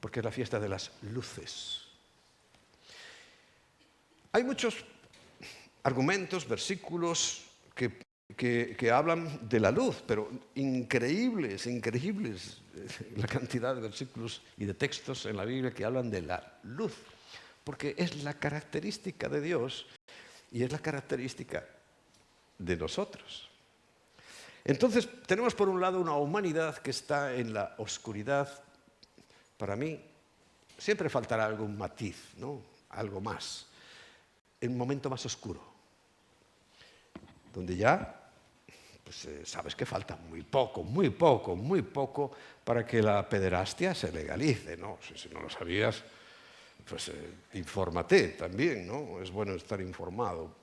porque es la fiesta de las luces. Hay muchos argumentos, versículos que hablan de la luz, pero increíbles la cantidad de versículos y de textos en la Biblia que hablan de la luz, porque es la característica de Dios y es la característica de nosotros. Entonces, tenemos por un lado una humanidad que está en la oscuridad. Para mí, siempre faltará algún matiz, ¿no? Algo más. En un momento más oscuro, donde ya pues, sabes que falta muy poco para que la pederastia se legalice, ¿no? Si no lo sabías, pues infórmate también, ¿no? Es bueno estar informado.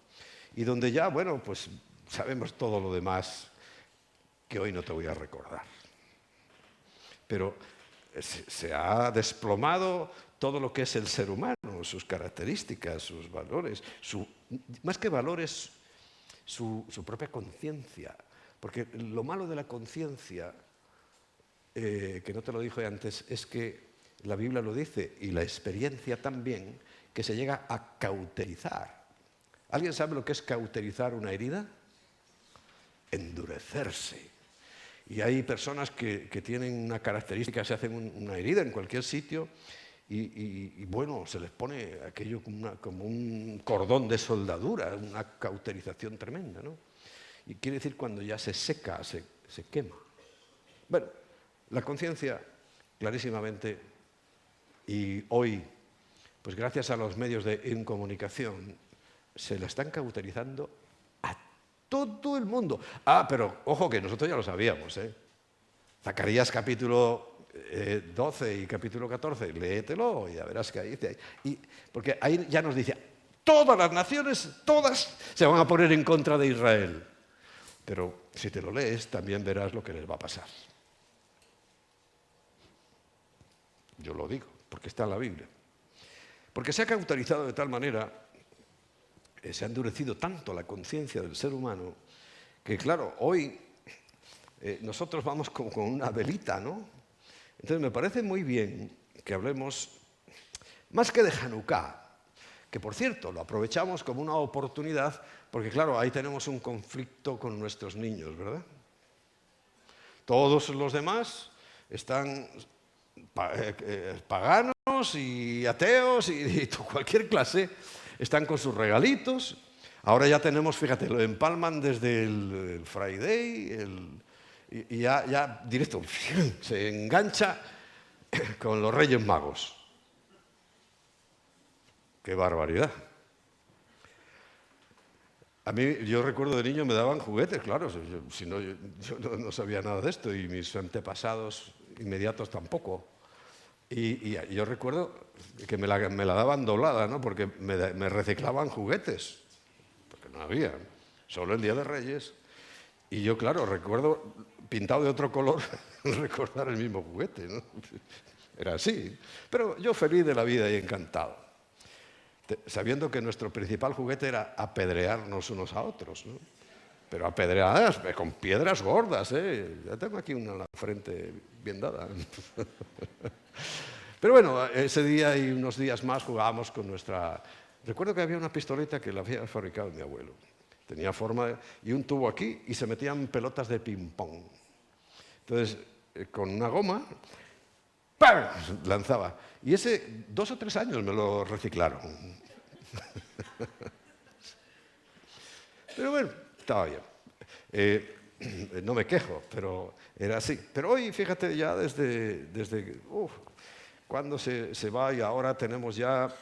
Y donde ya, bueno, pues sabemos todo lo demás que hoy no te voy a recordar. Pero se ha desplomado todo lo que es el ser humano, sus características, sus valores, más que valores, su propia conciencia. Porque lo malo de la conciencia, que no te lo dije antes, es que la Biblia lo dice, y la experiencia también, que se llega a cauterizar. ¿Alguien sabe lo que es cauterizar una herida? Endurecerse. Y hay personas que tienen una característica, se hacen una herida en cualquier sitio y bueno, se les pone aquello como un cordón de soldadura, una cauterización tremenda, ¿no? Y quiere decir cuando ya se seca, se quema. Bueno, la conciencia, clarísimamente, y hoy, pues gracias a los medios de comunicación, se la están cauterizando a todo el mundo. Ah, pero ojo que nosotros ya lo sabíamos, ¿eh? Zacarías capítulo 12 y capítulo 14, léetelo y ya verás que ahí dice. Porque ahí ya nos dice, todas las naciones, todas se van a poner en contra de Israel. Pero si te lo lees, también verás lo que les va a pasar. Yo lo digo, porque está en la Biblia. Porque se ha cauterizado de tal manera, se ha endurecido tanto la conciencia del ser humano, que claro, hoy nosotros vamos con una velita, ¿no? Entonces me parece muy bien que hablemos, más que de Hanukkah, que por cierto lo aprovechamos como una oportunidad, porque claro, ahí tenemos un conflicto con nuestros niños, ¿verdad? Todos los demás están paganos y ateos y cualquier clase, están con sus regalitos. Ahora ya tenemos, fíjate, lo empalman desde el Friday y ya directo se engancha con los Reyes Magos. ¡Qué barbaridad! A mí, yo recuerdo de niño me daban juguetes, claro, si no, yo no sabía nada de esto y mis antepasados inmediatos tampoco. Y yo recuerdo que me la daban doblada, ¿no? Porque me reciclaban juguetes, porque no había, solo el Día de Reyes. Y yo, claro, recuerdo, pintado de otro color, recordar el mismo juguete, ¿no? Era así. Pero yo feliz de la vida y encantado, sabiendo que nuestro principal juguete era apedrearnos unos a otros, ¿no? Pero apedreadas con piedras gordas, ¿eh? Ya tengo aquí una en la frente bien dada. Pero bueno, ese día y unos días más jugábamos con nuestra... Recuerdo que había una pistoleta que la había fabricado mi abuelo. Tenía forma y un tubo aquí y se metían pelotas de ping-pong. Entonces, con una goma, ¡pam!, lanzaba. Y ese 2 o 3 años me lo reciclaron. Pero bueno, estaba bien. No me quejo, pero era así. Pero hoy, fíjate, ya desde cuando se va y ahora tenemos ya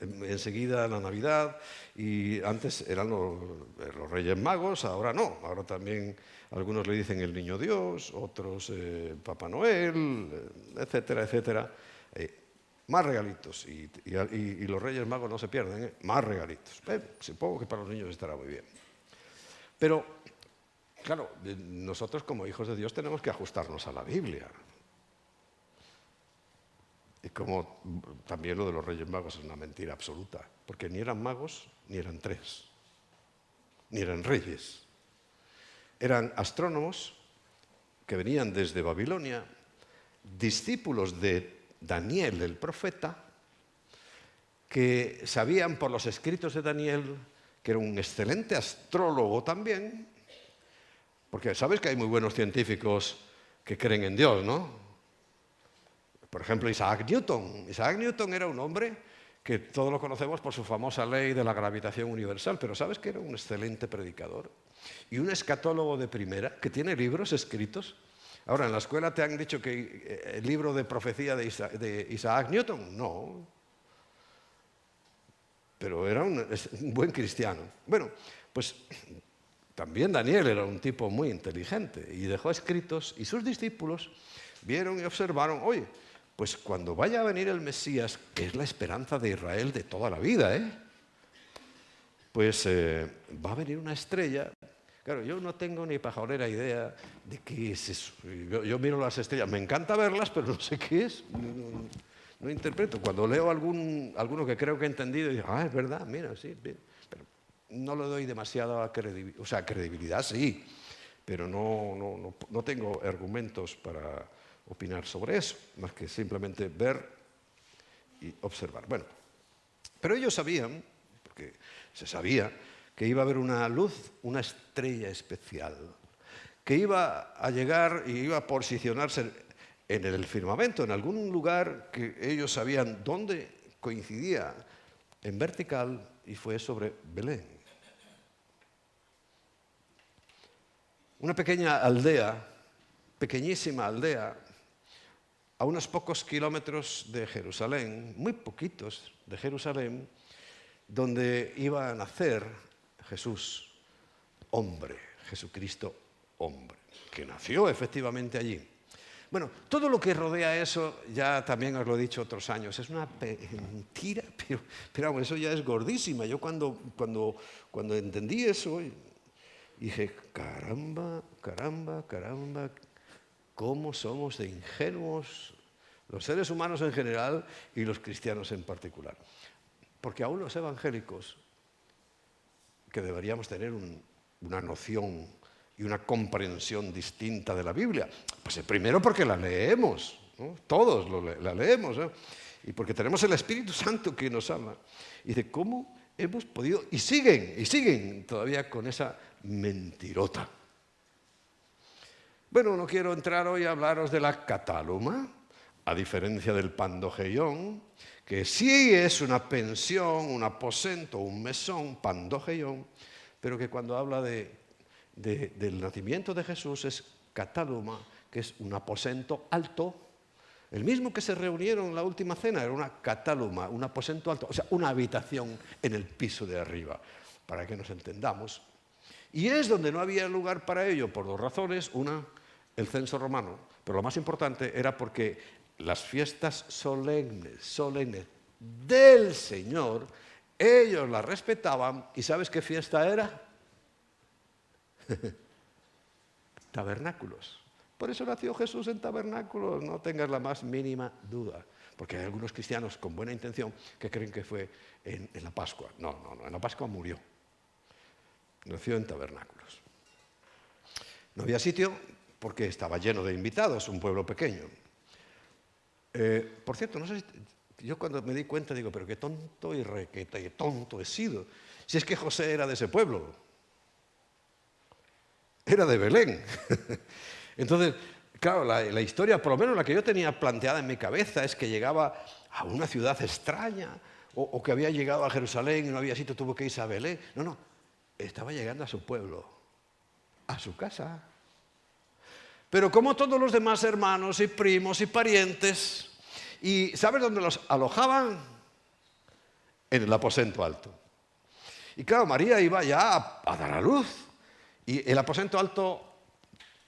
enseguida la Navidad y antes eran los Reyes Magos, ahora no, ahora también algunos le dicen el Niño Dios, otros Papá Noel, etcétera, etcétera. Más regalitos y los Reyes Magos no se pierden, más regalitos. Supongo que para los niños estará muy bien. Pero, claro, nosotros como hijos de Dios tenemos que ajustarnos a la Biblia. Y como también lo de los Reyes Magos es una mentira absoluta, porque ni eran magos, ni eran 3, ni eran reyes. Eran astrónomos que venían desde Babilonia, discípulos de Daniel, el profeta, que sabían por los escritos de Daniel que era un excelente astrólogo también, porque sabes que hay muy buenos científicos que creen en Dios, ¿no? Por ejemplo, Isaac Newton. Isaac Newton era un hombre que todos lo conocemos por su famosa ley de la gravitación universal, pero ¿sabes que era un excelente predicador? Y un escatólogo de primera, que tiene libros escritos. Ahora, ¿en la escuela te han dicho que el libro de profecía de Isaac Newton? No. Pero era un buen cristiano. Bueno, pues también Daniel era un tipo muy inteligente y dejó escritos, y sus discípulos vieron y observaron, oye, pues cuando vaya a venir el Mesías, que es la esperanza de Israel de toda la vida, pues va a venir una estrella. Claro, yo no tengo ni pajolera idea de qué es eso. Yo miro las estrellas, me encanta verlas, pero no sé qué es. No interpreto. Cuando leo alguno que creo que he entendido, digo, es verdad, mira, sí, bien. Pero no le doy demasiada credibilidad. O sea, credibilidad sí, pero no tengo argumentos para opinar sobre eso, más que simplemente ver y observar. Bueno, Pero ellos sabían, porque se sabía, que iba a haber una luz, una estrella especial, que iba a llegar y iba a posicionarse en el firmamento, en algún lugar que ellos sabían dónde coincidía en vertical, y fue sobre Belén. Una pequeña aldea, pequeñísima aldea, a unos pocos kilómetros de Jerusalén, muy poquitos de Jerusalén, donde iba a nacer Jesús, hombre, Jesucristo, hombre, que nació efectivamente allí. Bueno, todo lo que rodea eso, ya también os lo he dicho otros años, es una mentira, pero vamos, eso ya es gordísima. Yo cuando entendí eso, dije, caramba, cómo somos de ingenuos los seres humanos en general y los cristianos en particular. Porque aún los evangélicos, que deberíamos tener una noción y una comprensión distinta de la Biblia, pues primero porque la leemos, ¿no? Todos la leemos, ¿no? Y porque tenemos el Espíritu Santo que nos ama. Y de cómo hemos podido, y siguen todavía con esa mentirota. Bueno, no quiero entrar hoy a hablaros de la catáluma, a diferencia del pandogeión, que sí es una pensión, un aposento, un mesón, pandogeión, pero que cuando habla del nacimiento de Jesús es catáluma, que es un aposento alto. El mismo que se reunieron en la última cena era una catáluma, un aposento alto, o sea, una habitación en el piso de arriba, para que nos entendamos. Y es donde no había lugar para ello, por dos razones. Una, el censo romano, pero lo más importante era porque las fiestas solemnes del Señor, ellos las respetaban. ¿Y sabes qué fiesta era? Tabernáculos. Por eso nació Jesús en tabernáculos, no tengas la más mínima duda. Porque hay algunos cristianos con buena intención que creen que fue en la Pascua. No, en la Pascua murió. Nació en tabernáculos. No había sitio porque estaba lleno de invitados, un pueblo pequeño. Por cierto, no sé si, yo cuando me di cuenta digo, pero qué tonto y requete tonto he sido. Si es que José era de ese pueblo. Era de Belén. Entonces, claro, la historia, por lo menos la que yo tenía planteada en mi cabeza, es que llegaba a una ciudad extraña, o que había llegado a Jerusalén y no había sitio, tuvo que irse a Belén. No, estaba llegando a su pueblo, a su casa. Pero como todos los demás hermanos y primos y parientes, ¿y sabes dónde los alojaban? En el aposento alto. Y claro, María iba ya a dar a luz. Y el aposento alto,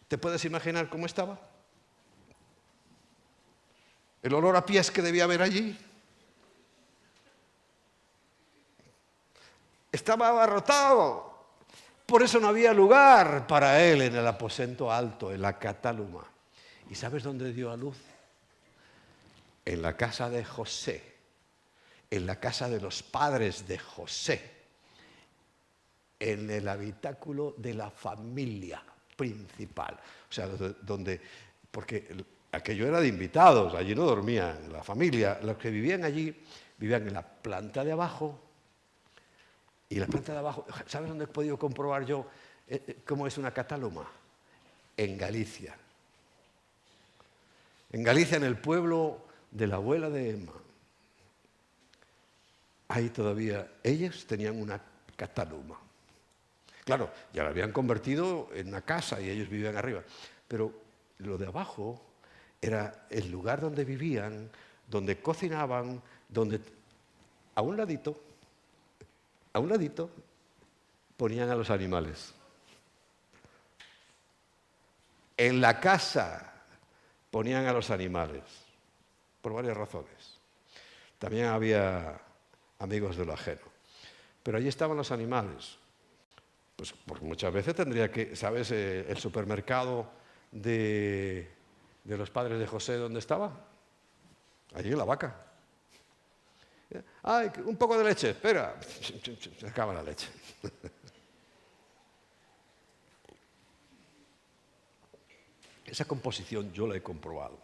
¿te puedes imaginar cómo estaba? El olor a pies que debía haber allí. Estaba abarrotado. Por eso no había lugar para él en el aposento alto, en la catáluma. ¿Y sabes dónde dio a luz? En la casa de José, en la casa de los padres de José, en el habitáculo de la familia principal. O sea, porque aquello era de invitados, allí no dormían la familia. Los que vivían allí vivían en la planta de abajo. Y la planta de abajo, ¿sabes dónde he podido comprobar yo cómo es una catáluma? En Galicia. En Galicia, en el pueblo de la abuela de Emma. Ahí todavía, ellos tenían una catáluma. Claro, ya la habían convertido en una casa y ellos vivían arriba. Pero lo de abajo era el lugar donde vivían, donde cocinaban, donde a un ladito ponían a los animales. En la casa ponían a los animales, por varias razones. También había amigos de lo ajeno. Pero allí estaban los animales. Pues porque muchas veces tendría que, ¿sabes? El supermercado de los padres de José, ¿dónde estaba? Allí en la vaca. ¡Ay, un poco de leche! Espera, se acaba la leche. Esa composición yo la he comprobado.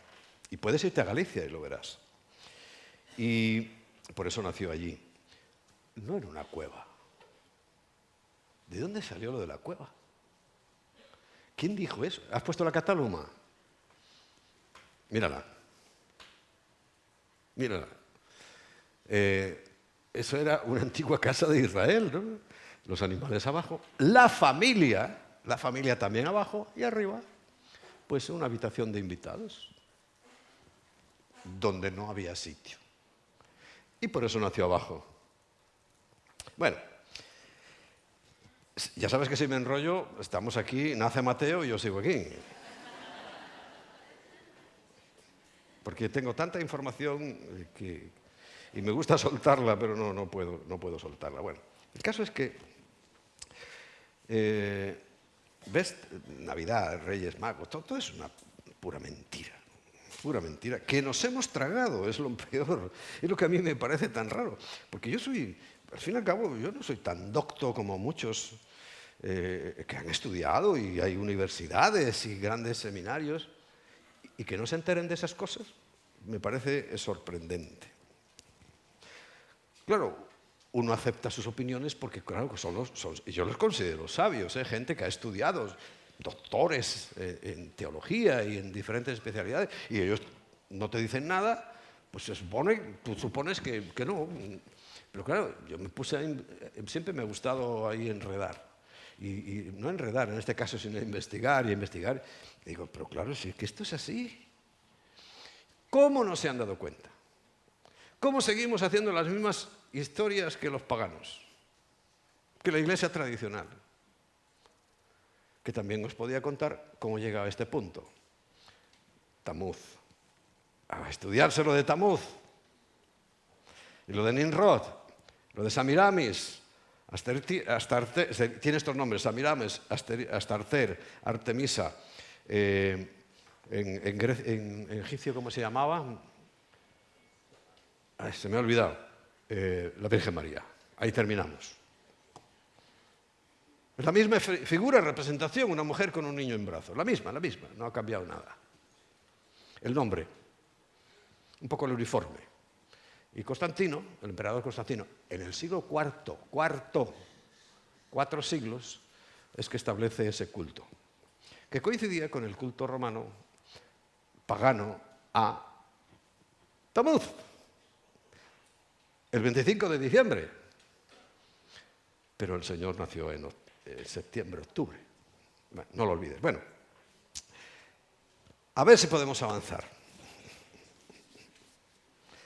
Y puedes irte a Galicia y lo verás. Y por eso nació allí. no era una cueva. ¿De dónde salió lo de la cueva? ¿Quién dijo eso? ¿Has puesto la Cataluma? Mírala. Mírala. Eso era una antigua casa de Israel, ¿no? Los animales abajo, la familia también abajo y arriba, pues una habitación de invitados, donde no había sitio. Y por eso nació abajo. Bueno, ya sabes que si me enrollo, estamos aquí, nace Mateo y yo sigo aquí. Porque tengo tanta información y me gusta soltarla, pero no puedo soltarla. Bueno, el caso es que, ves, Navidad, Reyes Magos, todo es una pura mentira. Pura mentira, que nos hemos tragado, es lo peor. Es lo que a mí me parece tan raro. Porque yo soy, al fin y al cabo, yo no soy tan docto como muchos que han estudiado y hay universidades y grandes seminarios y que no se enteren de esas cosas, me parece sorprendente. Claro, uno acepta sus opiniones porque, claro, yo los considero sabios, gente que ha estudiado, doctores en teología y en diferentes especialidades, y ellos no te dicen nada, pues se supone, tú supones que no. Pero claro, yo me puse siempre me ha gustado ahí enredar. Y no enredar en este caso, sino investigar y investigar. Y digo, pero claro, si es que esto es así. ¿Cómo no se han dado cuenta? ¿Cómo seguimos haciendo las mismas historias que los paganos? Que la iglesia tradicional. Que también os podía contar cómo llega a este punto. Tamuz. A estudiarse lo de Tamuz. Y lo de Nimrod. Lo de Samiramis. Tiene estos nombres: Samiramis, Astarter, Artemisa. En egipcio, ¿cómo se llamaba? Ay, se me ha olvidado. La Virgen María. Ahí terminamos. Es la misma figura, representación, una mujer con un niño en brazos. La misma, no ha cambiado nada. El nombre, un poco el uniforme. Y Constantino, el emperador Constantino, en el siglo IV, 4 siglos, es que establece ese culto, que coincidía con el culto romano pagano a Tamuz, el 25 de diciembre. Pero el Señor nació en septiembre, octubre. Bueno, no lo olvides. Bueno, a ver si podemos avanzar.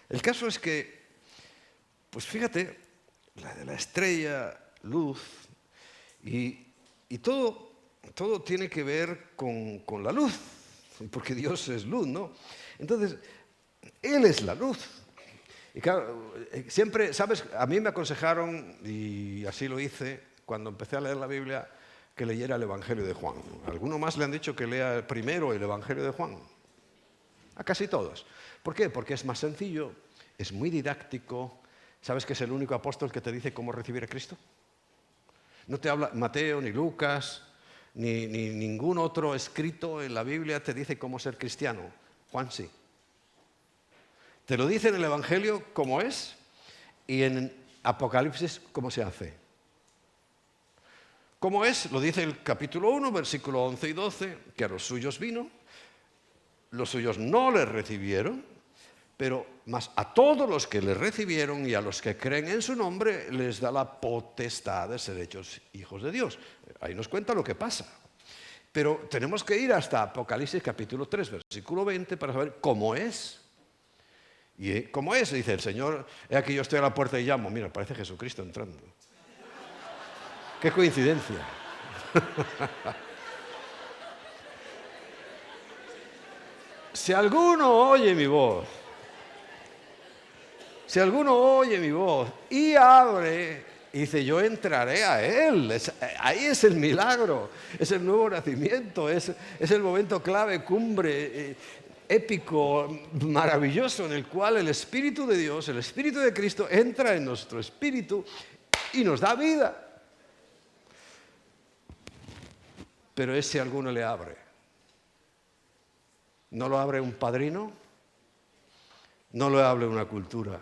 El caso es que, pues fíjate, la de la estrella, luz, y todo tiene que ver con la luz, porque Dios es luz, ¿no? Entonces, Él es la luz. Y claro, siempre, ¿sabes? A mí me aconsejaron, y así lo hice, cuando empecé a leer la Biblia, que leyera el Evangelio de Juan. A alguno más le han dicho que lea primero el Evangelio de Juan. A casi todos. ¿Por qué? Porque es más sencillo, es muy didáctico. ¿Sabes que es el único apóstol que te dice cómo recibir a Cristo? No te habla Mateo, ni Lucas, ni ningún otro escrito en la Biblia te dice cómo ser cristiano. Juan sí. Te lo dice en el Evangelio cómo es y en Apocalipsis cómo se hace. ¿Cómo es? Lo dice el capítulo 1, versículo 11 y 12, que a los suyos vino, los suyos no le recibieron, pero más a todos los que le recibieron y a los que creen en su nombre les da la potestad de ser hechos hijos de Dios. Ahí nos cuenta lo que pasa. Pero tenemos que ir hasta Apocalipsis capítulo 3, versículo 20 para saber cómo es. ¿Y cómo es? Dice el Señor, he aquí yo estoy a la puerta y llamo. Mira, parece Jesucristo entrando. ¡Qué coincidencia! Si alguno oye mi voz y abre, dice, yo entraré a él. Ahí es el milagro, es el nuevo nacimiento, es el momento clave, cumbre, épico, maravilloso, en el cual el Espíritu de Dios, el Espíritu de Cristo entra en nuestro espíritu y nos da vida. Pero ese alguno le abre. No lo abre un padrino, no lo abre una cultura,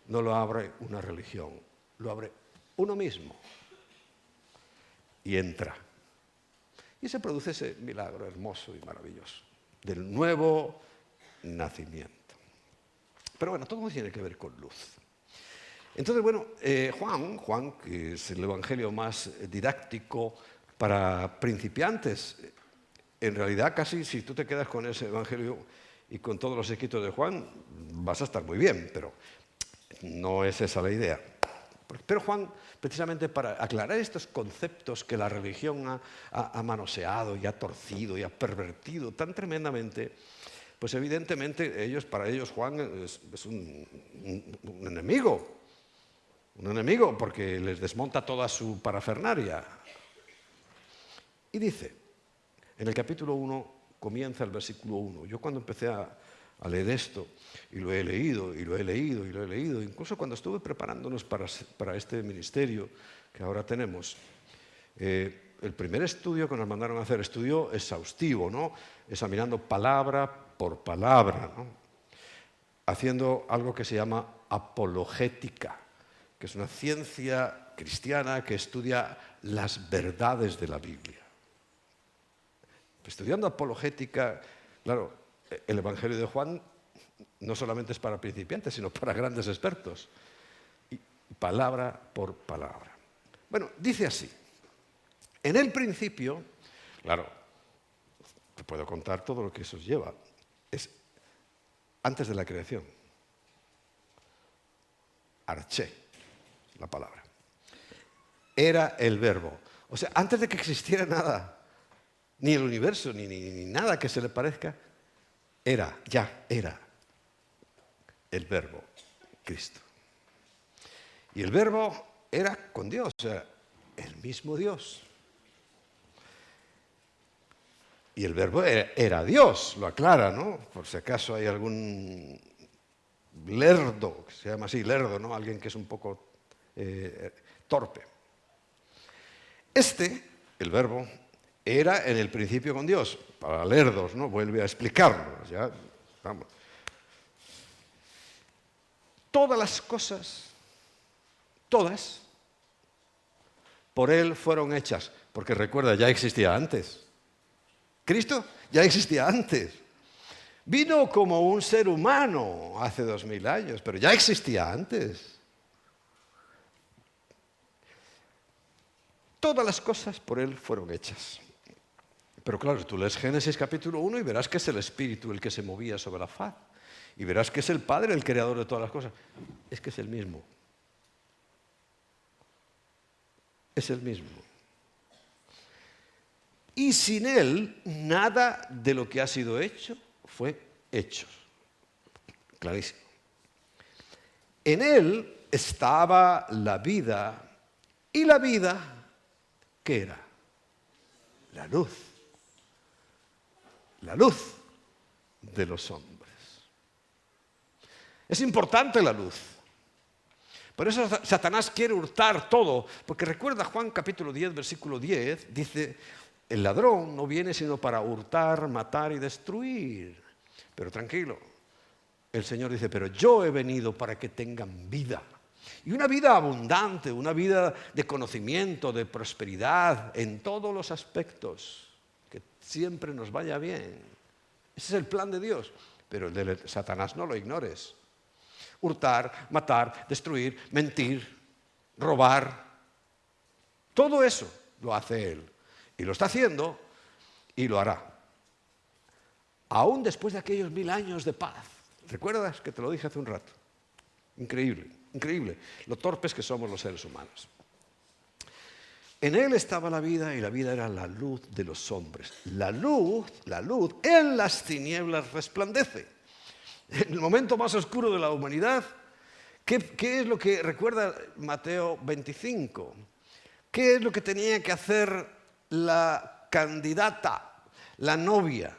no lo abre una religión, lo abre uno mismo y entra. Y se produce ese milagro hermoso y maravilloso del nuevo nacimiento. Pero bueno, todo tiene que ver con luz. Entonces, bueno, Juan, que es el evangelio más didáctico para principiantes, en realidad casi si tú te quedas con ese evangelio y con todos los escritos de Juan, vas a estar muy bien, pero no es esa la idea. Pero Juan, precisamente para aclarar estos conceptos que la religión ha manoseado y ha torcido y ha pervertido tan tremendamente, pues evidentemente para ellos Juan es un enemigo. Un enemigo porque les desmonta toda su parafernaria. Y dice, en el capítulo 1 comienza el versículo 1. Yo cuando empecé a leer esto, y lo he leído, y lo he leído, y lo he leído, incluso cuando estuve preparándonos para este ministerio que ahora tenemos, el primer estudio que nos mandaron a hacer, estudio exhaustivo, ¿no? Examinando palabra por palabra, ¿no? Haciendo algo que se llama apologética, que es una ciencia cristiana que estudia las verdades de la Biblia. Estudiando apologética, claro, el Evangelio de Juan no solamente es para principiantes, sino para grandes expertos. Y palabra por palabra. Bueno, dice así. En el principio, claro, te puedo contar todo lo que eso lleva. Es antes de la creación. Arché, la palabra. Era el verbo. O sea, antes de que existiera nada, ni el universo, ni nada que se le parezca, era el verbo, Cristo. Y el verbo era con Dios, o sea, el mismo Dios. Y el verbo era Dios, lo aclara, ¿no? Por si acaso hay algún lerdo, que se llama así, lerdo, ¿no? Alguien que es un poco torpe. El verbo, era en el principio con Dios. Para lerdos, ¿no? Vuelve a explicarlo. Ya, vamos. Todas las cosas, todas, por Él fueron hechas. Porque recuerda, ya existía antes. Cristo ya existía antes. Vino como un ser humano hace 2000 años, pero ya existía antes. Todas las cosas por Él fueron hechas. Pero claro, tú lees Génesis capítulo 1 y verás que es el Espíritu el que se movía sobre la faz. Y verás que es el Padre el creador de todas las cosas. Es que es el mismo. Es el mismo. Y sin Él, nada de lo que ha sido hecho fue hecho. Clarísimo. En Él estaba la vida. ¿Y la vida qué era? La luz. La luz de los hombres. Es importante la luz. Por eso Satanás quiere hurtar todo. Porque recuerda Juan capítulo 10, versículo 10, dice, el ladrón no viene sino para hurtar, matar y destruir. Pero tranquilo, el Señor dice, pero yo he venido para que tengan vida. Y una vida abundante, una vida de conocimiento, de prosperidad, en todos los aspectos. Que siempre nos vaya bien. Ese es el plan de Dios. Pero el de Satanás no lo ignores. Hurtar, matar, destruir, mentir, robar. Todo eso lo hace él. Y lo está haciendo y lo hará. Aún después de aquellos 1000 años de paz. ¿Recuerdas que te lo dije hace un rato? Increíble, increíble. Lo torpes que somos los seres humanos. En Él estaba la vida y la vida era la luz de los hombres. La luz en las tinieblas resplandece. En el momento más oscuro de la humanidad, ¿qué es lo que recuerda Mateo 25? ¿Qué es lo que tenía que hacer la candidata, la novia?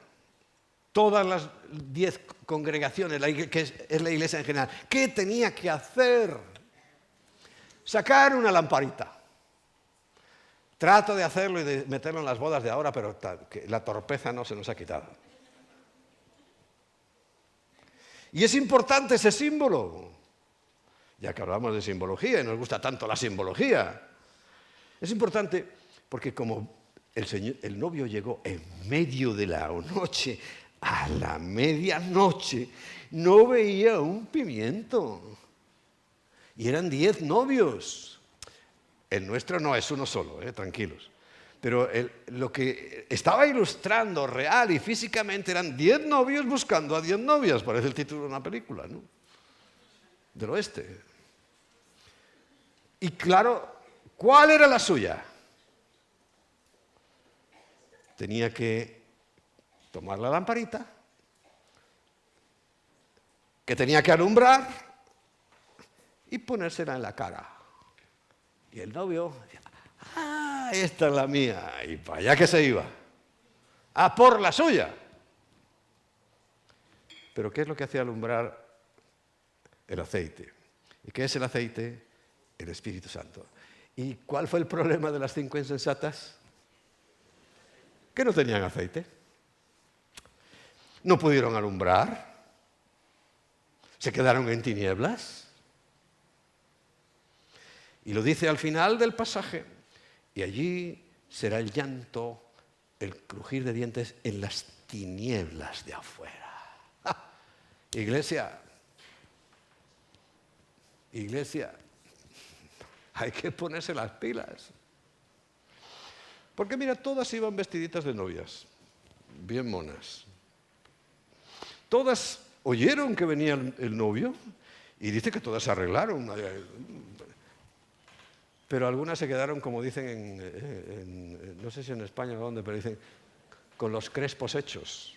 Todas las 10 congregaciones, que es la iglesia en general. ¿Qué tenía que hacer? Sacar una lamparita. Trato de hacerlo y de meterlo en las bodas de ahora, pero la torpeza no se nos ha quitado. Y es importante ese símbolo. ya que hablamos de simbología y nos gusta tanto la simbología. Es importante porque como el novio llegó en medio de la noche, a la medianoche, no veía un pimiento. Y eran 10 novios. El nuestro no es uno solo, tranquilos. Pero lo que estaba ilustrando real y físicamente eran 10 novios buscando a 10 novias. Parece el título de una película, ¿no? Del oeste. Y claro, ¿cuál era la suya? Tenía que tomar la lamparita, que tenía que alumbrar y ponérsela en la cara. Y el novio decía, ¡ah, esta es la mía! Y para allá que se iba. ¡A por la suya! Pero ¿qué es lo que hacía alumbrar? El aceite. ¿Y qué es el aceite? El Espíritu Santo. ¿Y cuál fue el problema de las 5 insensatas? Que no tenían aceite. No pudieron alumbrar. Se quedaron en tinieblas. Y lo dice al final del pasaje. Y allí será el llanto, el crujir de dientes en las tinieblas de afuera. ¡Ja! Iglesia, hay que ponerse las pilas. Porque mira, todas iban vestiditas de novias, bien monas. Todas oyeron que venía el novio y dice que todas se arreglaron. Pero algunas se quedaron, como dicen no sé si en España o dónde, pero dicen, con los crespos hechos.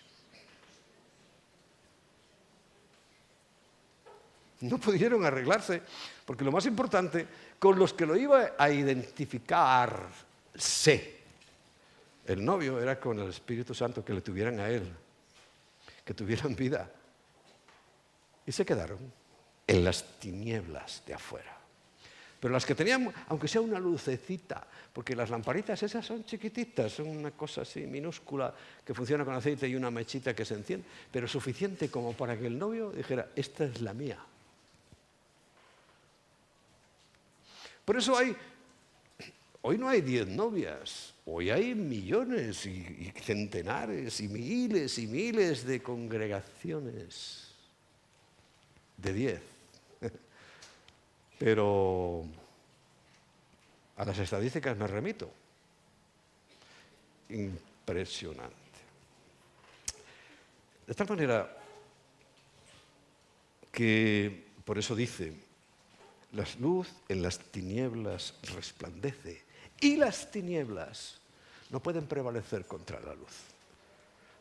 No pudieron arreglarse, porque lo más importante, con los que lo iba a identificarse, el novio era con el Espíritu Santo, que le tuvieran a él, que tuvieran vida. Y se quedaron en las tinieblas de afuera. Pero las que tenían, aunque sea una lucecita, porque las lamparitas esas son chiquititas, son una cosa así minúscula que funciona con aceite y una mechita que se enciende, pero suficiente como para que el novio dijera, esta es la mía. Por eso hoy no hay 10 novias, hoy hay millones y centenares y miles de congregaciones de 10. Pero a las estadísticas me remito. Impresionante. De tal manera que, por eso dice, la luz en las tinieblas resplandece y las tinieblas no pueden prevalecer contra la luz.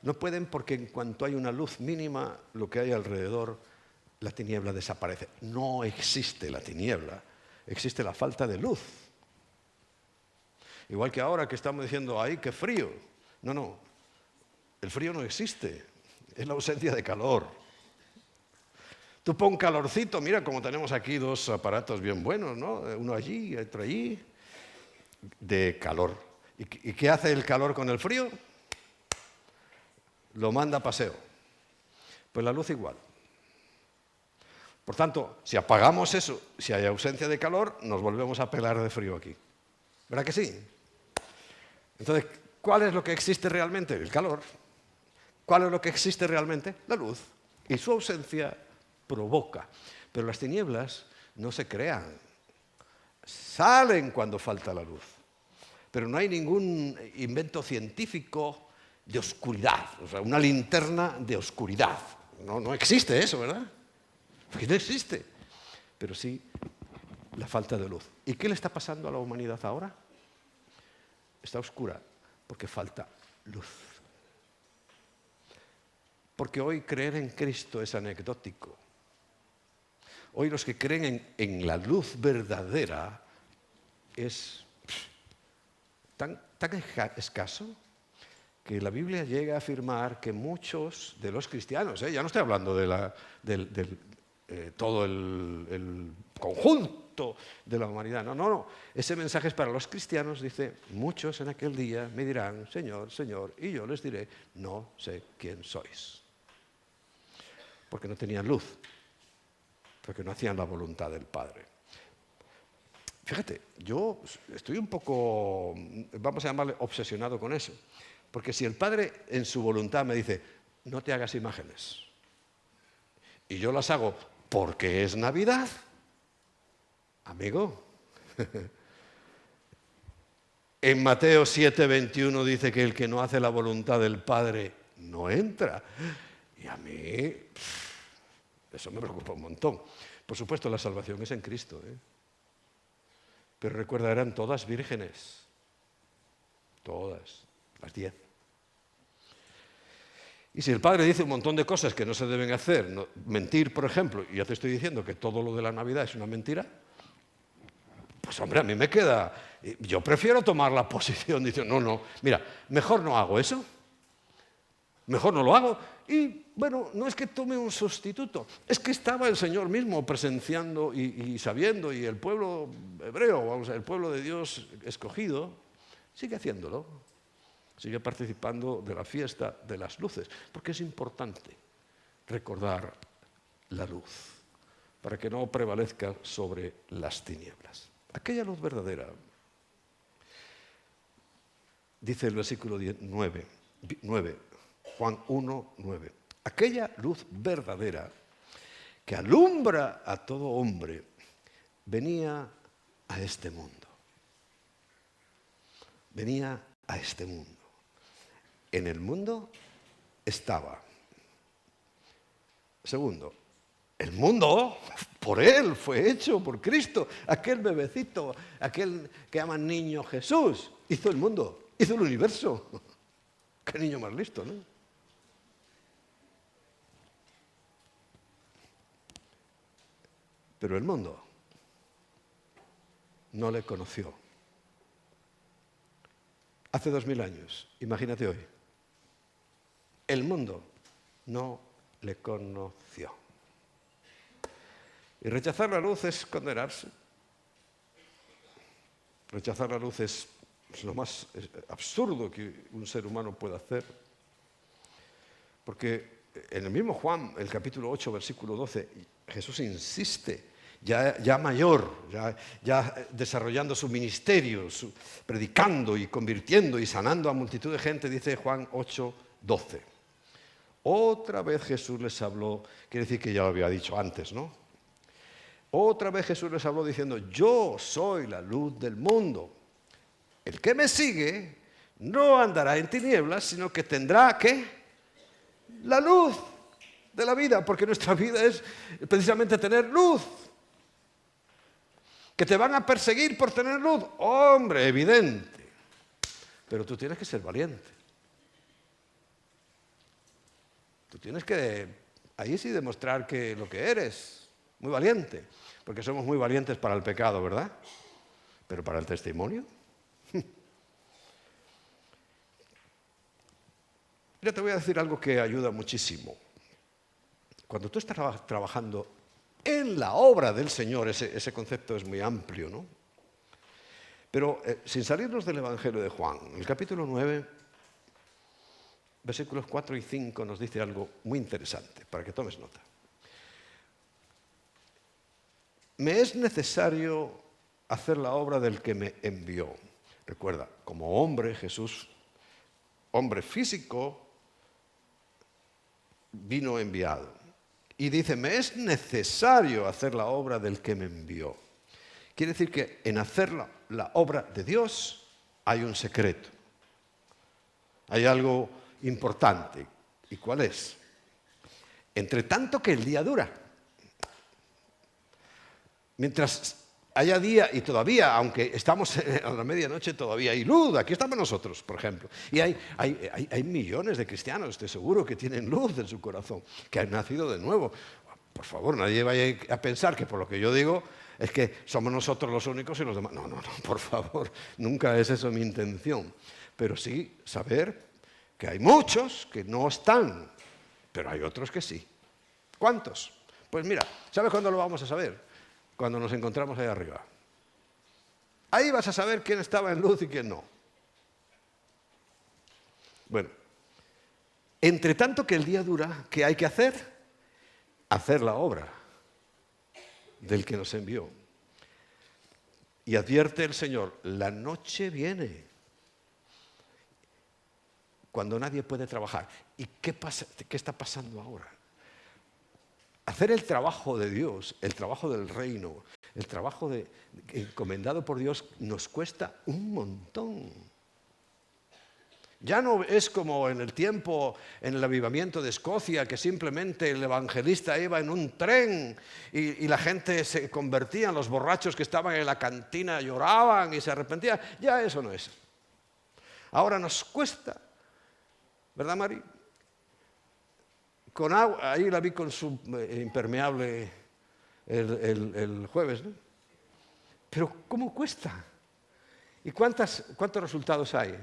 No pueden porque en cuanto hay una luz mínima, lo que hay alrededor, la tiniebla desaparece. No existe la tiniebla, existe la falta de luz. Igual que ahora que estamos diciendo, ¡ay, qué frío! No, el frío no existe, es la ausencia de calor. Tú pon calorcito, mira como tenemos aquí 2 aparatos bien buenos, ¿no? Uno allí y otro allí, de calor. ¿Y qué hace el calor con el frío? Lo manda a paseo. Pues la luz igual. Por tanto, si apagamos eso, si hay ausencia de calor, nos volvemos a pelar de frío aquí. ¿Verdad que sí? Entonces, ¿cuál es lo que existe realmente? El calor. ¿Cuál es lo que existe realmente? La luz. Y su ausencia provoca. Pero las tinieblas no se crean. Salen cuando falta la luz. Pero no hay ningún invento científico de oscuridad. O sea, una linterna de oscuridad. No existe eso, ¿verdad? Porque no existe. Pero sí la falta de luz. ¿Y qué le está pasando a la humanidad ahora? Está oscura porque falta luz. Porque hoy creer en Cristo es anecdótico. Hoy los que creen en la luz verdadera es tan escaso que la Biblia llega a afirmar que muchos de los cristianos, ya no estoy hablando de todo el conjunto de la humanidad, no, ese mensaje es para los cristianos, dice, muchos en aquel día me dirán, Señor, Señor, y yo les diré, no sé quién sois. Porque no tenían luz. porque no hacían la voluntad del Padre. Fíjate, yo estoy un poco, vamos a llamarle, obsesionado con eso. Porque si el Padre en su voluntad me dice, no te hagas imágenes, y yo las hago porque es Navidad, amigo, en Mateo 7:21 dice que el que no hace la voluntad del Padre no entra. Y a mí, eso me preocupa un montón. Por supuesto, la salvación es en Cristo, ¿eh? Pero recuerda, eran todas vírgenes. Todas, las 10. Y si el Padre dice un montón de cosas que no se deben hacer, mentir, por ejemplo, y ya te estoy diciendo que todo lo de la Navidad es una mentira, pues hombre, a mí me queda... Yo prefiero tomar la posición diciendo, no, mira, mejor no hago eso, mejor no lo hago. Y bueno, no es que tome un sustituto, es que estaba el Señor mismo presenciando y sabiendo, y el pueblo hebreo, vamos a ver, el pueblo de Dios escogido, sigue haciéndolo, sigue participando de la fiesta de las luces, porque es importante recordar la luz, para que no prevalezca sobre las tinieblas. Aquella luz verdadera, dice el versículo 9, Juan 1:9. Aquella luz verdadera que alumbra a todo hombre venía a este mundo. Venía a este mundo. En el mundo estaba. Segundo, el mundo por Él fue hecho, por Cristo. Aquel bebecito, aquel que llaman niño Jesús, hizo el mundo, hizo el universo. Qué niño más listo, ¿no? Pero el mundo no le conoció. Hace 2000 años, imagínate hoy. El mundo no le conoció. Y rechazar la luz es condenarse. Rechazar la luz es lo más absurdo que un ser humano puede hacer. Porque en el mismo Juan, el capítulo 8, versículo 12, Jesús insiste, ya mayor, ya desarrollando su ministerio, predicando y convirtiendo y sanando a multitud de gente, dice Juan 8:12. Otra vez Jesús les habló, quiere decir que ya lo había dicho antes, ¿no? Otra vez Jesús les habló diciendo, yo soy la luz del mundo. El que me sigue no andará en tinieblas, sino que tendrá, ¿qué? La luz de la vida, porque nuestra vida es precisamente tener luz. Que te van a perseguir por tener luz, hombre, evidente. Pero tú tienes que ser valiente. Tú tienes que, ahí sí, demostrar que lo que eres, muy valiente. Porque somos muy valientes para el pecado, ¿verdad? Pero para el testimonio. Mira, te voy a decir algo que ayuda muchísimo. Cuando tú estás trabajando en la obra del Señor, ese concepto es muy amplio, ¿no? Pero sin salirnos del Evangelio de Juan, el capítulo 9, versículos 4 y 5 nos dice algo muy interesante, para que tomes nota. Me es necesario hacer la obra del que me envió. Recuerda, como hombre, Jesús, hombre físico, vino enviado. Y dice, me es necesario hacer la obra del que me envió. Quiere decir que en hacer la obra de Dios hay un secreto. Hay algo importante. ¿Y cuál es? Entre tanto que el día dura. Mientras haya día, y todavía, aunque estamos a la medianoche, todavía hay luz. Aquí estamos nosotros, por ejemplo. Y hay millones de cristianos, estoy seguro, que tienen luz en su corazón, que han nacido de nuevo. Por favor, nadie vaya a pensar que por lo que yo digo es que somos nosotros los únicos y los demás. No, por favor, nunca es eso mi intención. Pero sí saber que hay muchos que no están, pero hay otros que sí. ¿Cuántos? Pues mira, ¿sabes cuándo lo vamos a saber? Cuando nos encontramos ahí arriba. Ahí vas a saber quién estaba en luz y quién no. Bueno, entre tanto que el día dura, ¿qué hay que hacer? Hacer la obra. del que nos envió. Y advierte el Señor, la noche viene cuando nadie puede trabajar. ¿Y qué pasa? ¿Qué está pasando ahora? Hacer el trabajo de Dios, el trabajo del reino, el trabajo encomendado por Dios nos cuesta un montón. Ya no es como en el tiempo, en el avivamiento de Escocia, que simplemente el evangelista iba en un tren y la gente se convertía, los borrachos que estaban en la cantina lloraban y se arrepentían. Ya eso no es. Ahora nos cuesta, ¿verdad, Mari? Con agua, ahí la vi con su impermeable el jueves, ¿no? Pero ¿cómo cuesta? ¿Y cuántos resultados hay?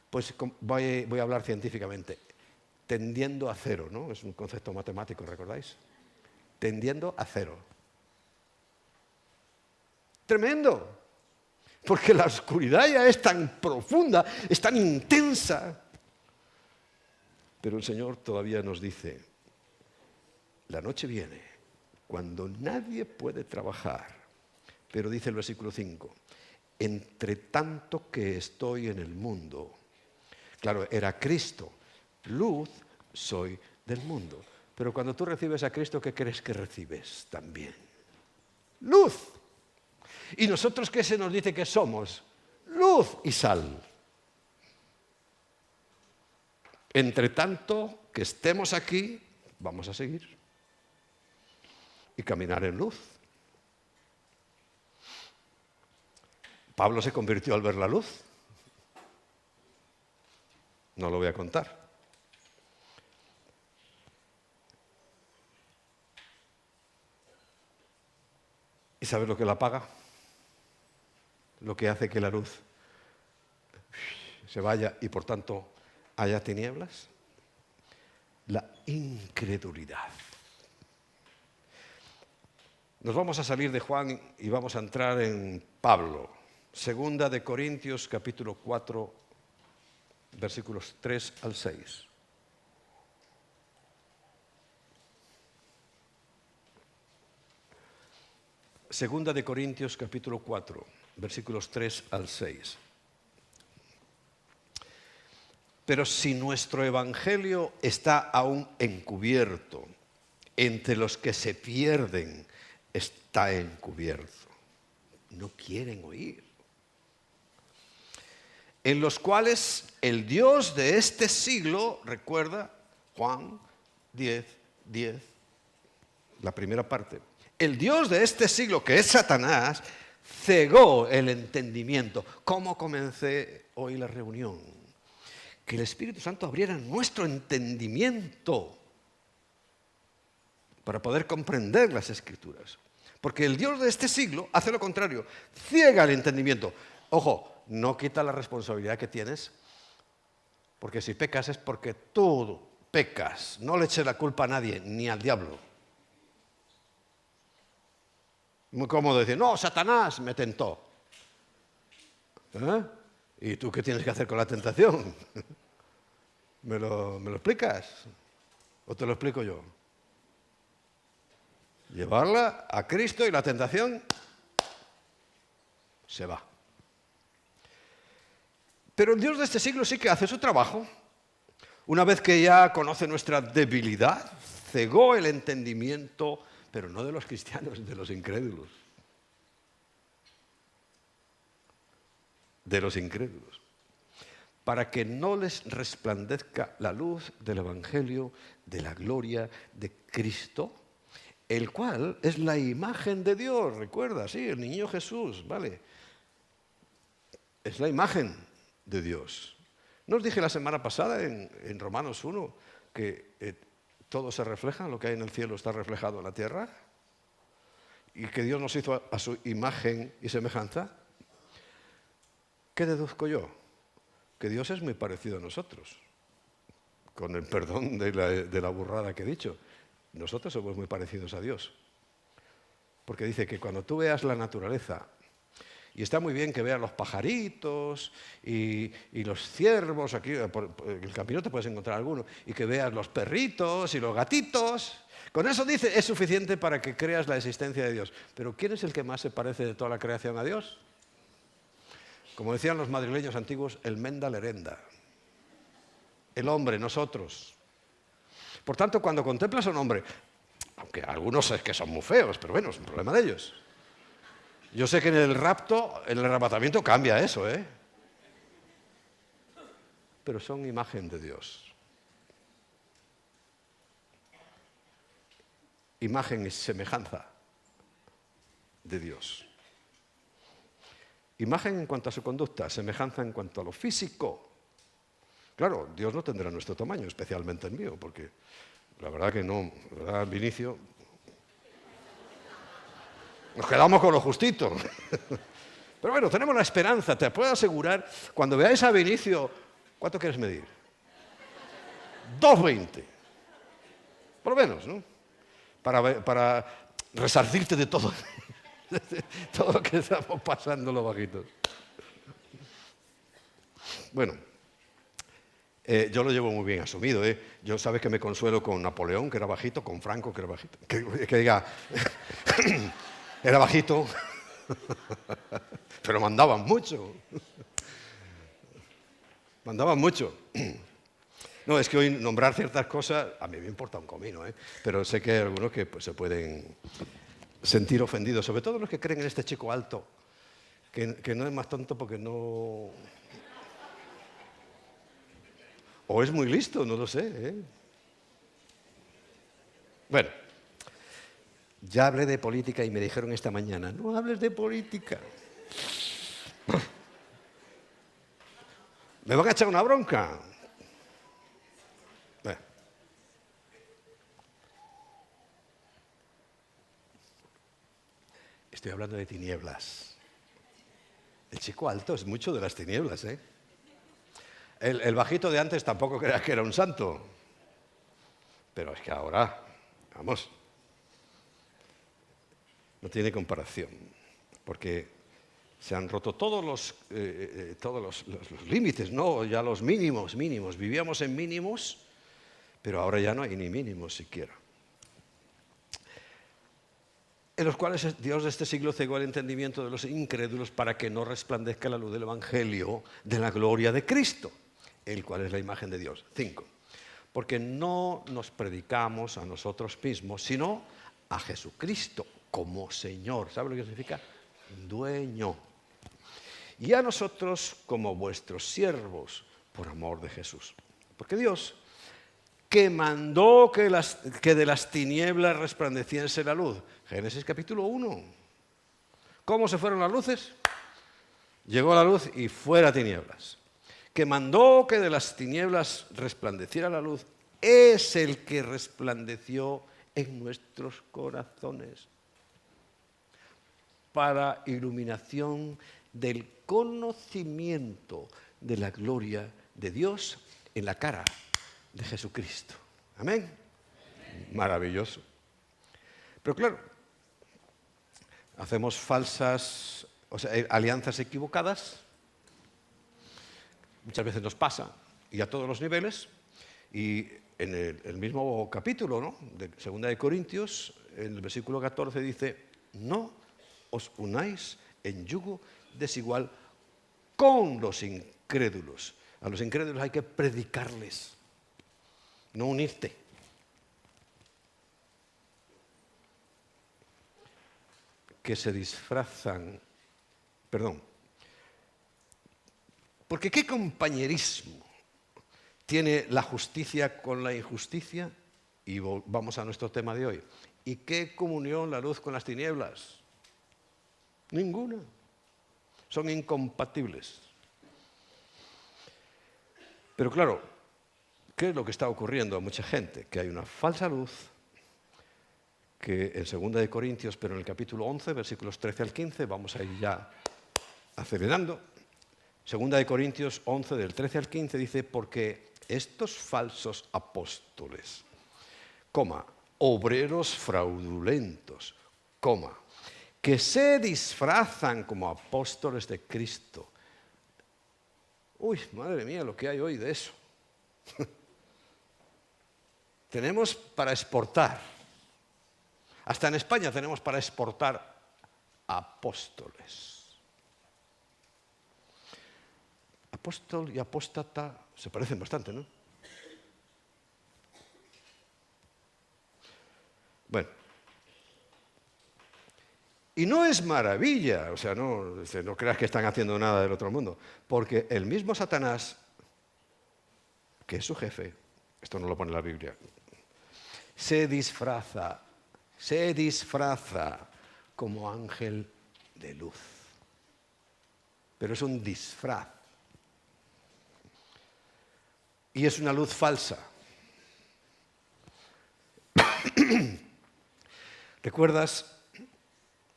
Pues voy a hablar científicamente. Tendiendo a cero, ¿no? Es un concepto matemático, ¿recordáis? Tendiendo a cero. Tremendo. Porque la oscuridad ya es tan profunda, es tan intensa. Pero el Señor todavía nos dice, la noche viene cuando nadie puede trabajar. Pero dice el versículo 5, entre tanto que estoy en el mundo. Claro, era Cristo, luz soy del mundo. Pero cuando tú recibes a Cristo, ¿qué crees que recibes también? Luz. ¿Y nosotros qué se nos dice que somos? Luz y sal. Entre tanto que estemos aquí, vamos a seguir y caminar en luz. Pablo se convirtió al ver la luz. No lo voy a contar. ¿Y sabes lo que la apaga? Lo que hace que la luz se vaya y por tanto haya tinieblas. La incredulidad. Nos vamos a salir de Juan y vamos a entrar en Pablo. Segunda de Corintios, capítulo 4, versículos 3 al 6. Segunda de Corintios, capítulo 4, versículos 3 al 6. Pero si nuestro evangelio está aún encubierto, entre los que se pierden está encubierto. No quieren oír. En los cuales el Dios de este siglo, recuerda, Juan 10, la primera parte, el Dios de este siglo, que es Satanás, cegó el entendimiento. ¿Cómo comencé hoy la reunión? Que el Espíritu Santo abriera nuestro entendimiento para poder comprender las Escrituras. Porque el Dios de este siglo hace lo contrario, ciega el entendimiento. Ojo, no quita la responsabilidad que tienes, porque si pecas es porque tú pecas. No le eches la culpa a nadie, ni al diablo. Muy cómodo decir, no, Satanás me tentó. ¿Eh? ¿Y tú qué tienes que hacer con la tentación? ¿Me lo explicas? ¿O te lo explico yo? Llevarla a Cristo y la tentación se va. Pero el Dios de este siglo sí que hace su trabajo. Una vez que ya conoce nuestra debilidad, cegó el entendimiento, pero no de los cristianos, de los incrédulos. De los incrédulos. Para que no les resplandezca la luz del Evangelio de la gloria de Cristo, el cual es la imagen de Dios, recuerda, sí, el niño Jesús, ¿vale? Es la imagen de Dios. ¿No os dije la semana pasada en Romanos 1 que todo se refleja, lo que hay en el cielo está reflejado en la tierra? Y que Dios nos hizo a su imagen y semejanza. ¿Qué deduzco yo? Que Dios es muy parecido a nosotros. Con el perdón de la burrada que he dicho. Nosotros somos muy parecidos a Dios. Porque dice que cuando tú veas la naturaleza Y está muy bien que veas los pajaritos y los ciervos, aquí por el camino te puedes encontrar alguno, y que veas los perritos y los gatitos. Con eso dice, es suficiente para que creas la existencia de Dios. Pero ¿quién es el que más se parece de toda la creación a Dios? Como decían los madrileños antiguos, el menda lerenda. El hombre, nosotros. Por tanto, cuando contemplas a un hombre, aunque algunos es que son muy feos, pero bueno, es un problema de ellos. Yo sé que en el rapto, en el arrebatamiento cambia eso, ¿eh? Pero son imagen de Dios. Imagen y semejanza de Dios. Imagen en cuanto a su conducta, semejanza en cuanto a lo físico. Claro, Dios no tendrá nuestro tamaño, especialmente el mío, porque la verdad que no, la verdad, al inicio nos quedamos con lo justito. Pero bueno, tenemos la esperanza, te puedo asegurar, cuando veáis a Vinicio, ¿cuánto quieres medir? 2,20. Por lo menos, ¿no? Para resarcirte de todo, de todo lo que estamos pasando los bajitos. Bueno, yo lo llevo muy bien asumido, ¿eh? Yo sabes que me consuelo con Napoleón, que era bajito, con Franco, que era bajito. Que diga, era bajito, pero mandaban mucho. Mandaban mucho. No, es que hoy nombrar ciertas cosas, a mí me importa un comino, ¿eh? Pero sé que hay algunos que pues, se pueden sentir ofendidos, sobre todo los que creen en este chico alto, que no es más tonto porque no... O es muy listo, no lo sé, ¿eh? Bueno, ya hablé de política y me dijeron esta mañana, no hables de política. ¿Me van a echar una bronca? Bueno. Estoy hablando de tinieblas. El chico alto es mucho de las tinieblas, ¿eh? El bajito de antes tampoco creas que era un santo. Pero es que ahora, vamos, no tiene comparación. Porque se han roto todos los límites, ¿no? Ya los mínimos. Vivíamos en mínimos, pero ahora ya no hay ni mínimos siquiera. En los cuales Dios de este siglo cegó el entendimiento de los incrédulos para que no resplandezca la luz del Evangelio de la gloria de Cristo, el cual es la imagen de Dios. 5. Porque no nos predicamos a nosotros mismos, sino a Jesucristo como Señor. ¿Sabe lo que significa? Dueño. Y a nosotros como vuestros siervos, por amor de Jesús. Porque Dios, que mandó que de las tinieblas resplandeciese la luz. Génesis capítulo 1. ¿Cómo se fueron las luces? Llegó la luz y fuera tinieblas. Que mandó que de las tinieblas resplandeciera la luz, es el que resplandeció en nuestros corazones para iluminación del conocimiento de la gloria de Dios en la cara de Jesucristo. Amén. Maravilloso. Pero claro, hacemos falsas, alianzas equivocadas. Muchas veces nos pasa, y a todos los niveles. Y en el mismo capítulo, ¿no?, de 2 de Corintios, en el versículo 14 dice, no os unáis en yugo desigual con los incrédulos. A los incrédulos hay que predicarles, no unirte. Que se disfrazan, porque ¿qué compañerismo tiene la justicia con la injusticia? Y vamos a nuestro tema de hoy. ¿Y qué comunión la luz con las tinieblas? Ninguna. Son incompatibles. Pero claro, ¿qué es lo que está ocurriendo a mucha gente? Que hay una falsa luz que en 2 de Corintios, pero en el capítulo 11, versículos 13 al 15, vamos a ir ya acelerando. 2 de Corintios 11, del 13 al 15, dice, porque estos falsos apóstoles, obreros fraudulentos, que se disfrazan como apóstoles de Cristo. Uy, madre mía, lo que hay hoy de eso. Tenemos para exportar. Hasta en España tenemos para exportar apóstoles. Apóstol y apóstata se parecen bastante, ¿no? Bueno. Y no es maravilla, o sea, no creas que están haciendo nada del otro mundo, porque el mismo Satanás, que es su jefe, esto no lo pone la Biblia, se disfraza como ángel de luz. Pero es un disfraz. Y es una luz falsa. ¿Recuerdas?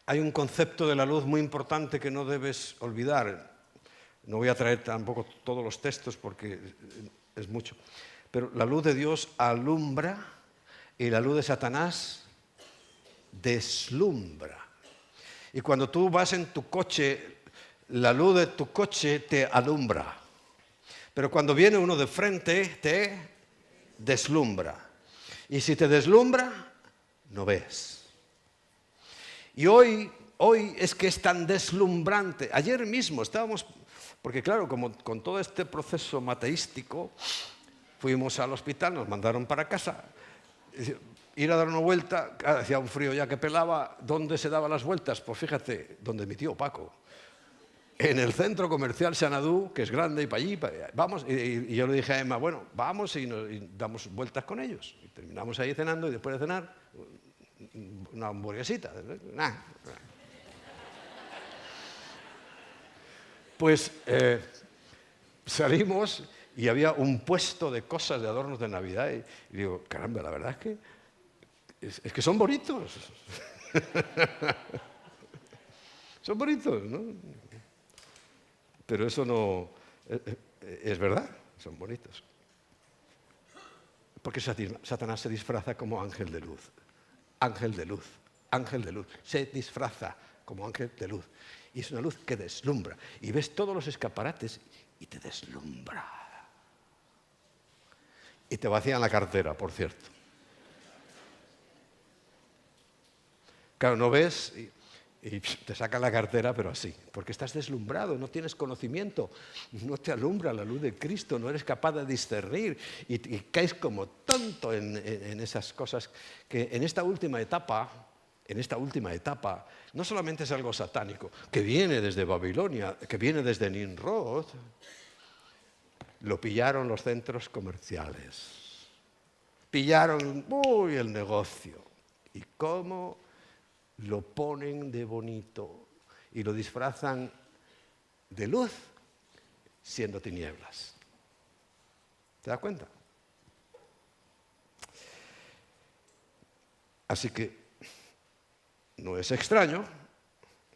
Hay un concepto de la luz muy importante que no debes olvidar. No voy a traer tampoco todos los textos porque es mucho. Pero la luz de Dios alumbra y la luz de Satanás deslumbra. Y cuando tú vas en tu coche, la luz de tu coche te alumbra. Pero cuando viene uno de frente, te deslumbra. Y si te deslumbra, no ves. Y hoy es que es tan deslumbrante. Ayer mismo estábamos, porque claro, como con todo este proceso mateístico, fuimos al hospital, nos mandaron para casa, ir a dar una vuelta, hacía un frío ya que pelaba. ¿Dónde se daban las vueltas? Pues fíjate, donde mi tío Paco. En el centro comercial Xanadu, que es grande, y para allí, vamos. Y yo le dije a Emma, bueno, vamos y damos vueltas con ellos. Y terminamos ahí cenando y después de cenar, una hamburguesita. Nah. Pues salimos y había un puesto de cosas, de adornos de Navidad. Y digo, caramba, la verdad es que son bonitos. Son bonitos, ¿no? Pero eso no... es verdad, son bonitos. Porque Satanás se disfraza como ángel de luz. Ángel de luz, ángel de luz. Se disfraza como ángel de luz. Y es una luz que deslumbra. Y ves todos los escaparates y te deslumbra. Y te vacían la cartera, por cierto. Claro, no ves y te sacan la cartera, pero así. Porque estás deslumbrado, no tienes conocimiento. No te alumbra la luz de Cristo, no eres capaz de discernir. Y caes como tonto en esas cosas que en esta última etapa, no solamente es algo satánico, que viene desde Babilonia, que viene desde Nimrod, lo pillaron los centros comerciales. Pillaron el negocio. ¿Y cómo lo ponen de bonito? Y lo disfrazan de luz siendo tinieblas. ¿Te das cuenta? Así que no es extraño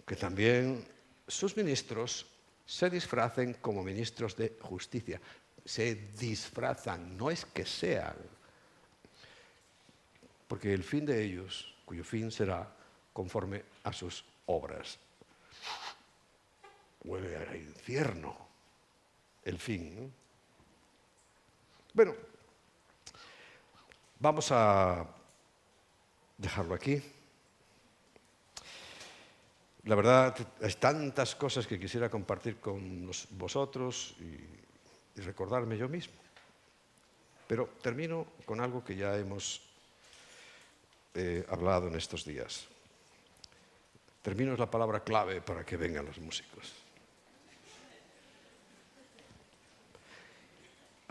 que también sus ministros se disfracen como ministros de justicia. Se disfrazan, no es que sean. Porque el fin de ellos, cuyo fin será conforme a sus obras. Huele al infierno el fin, ¿no? Bueno, vamos a dejarlo aquí. La verdad, hay tantas cosas que quisiera compartir con vosotros y recordarme yo mismo. Pero termino con algo que ya hemos hablado en estos días. Termino es la palabra clave para que vengan los músicos.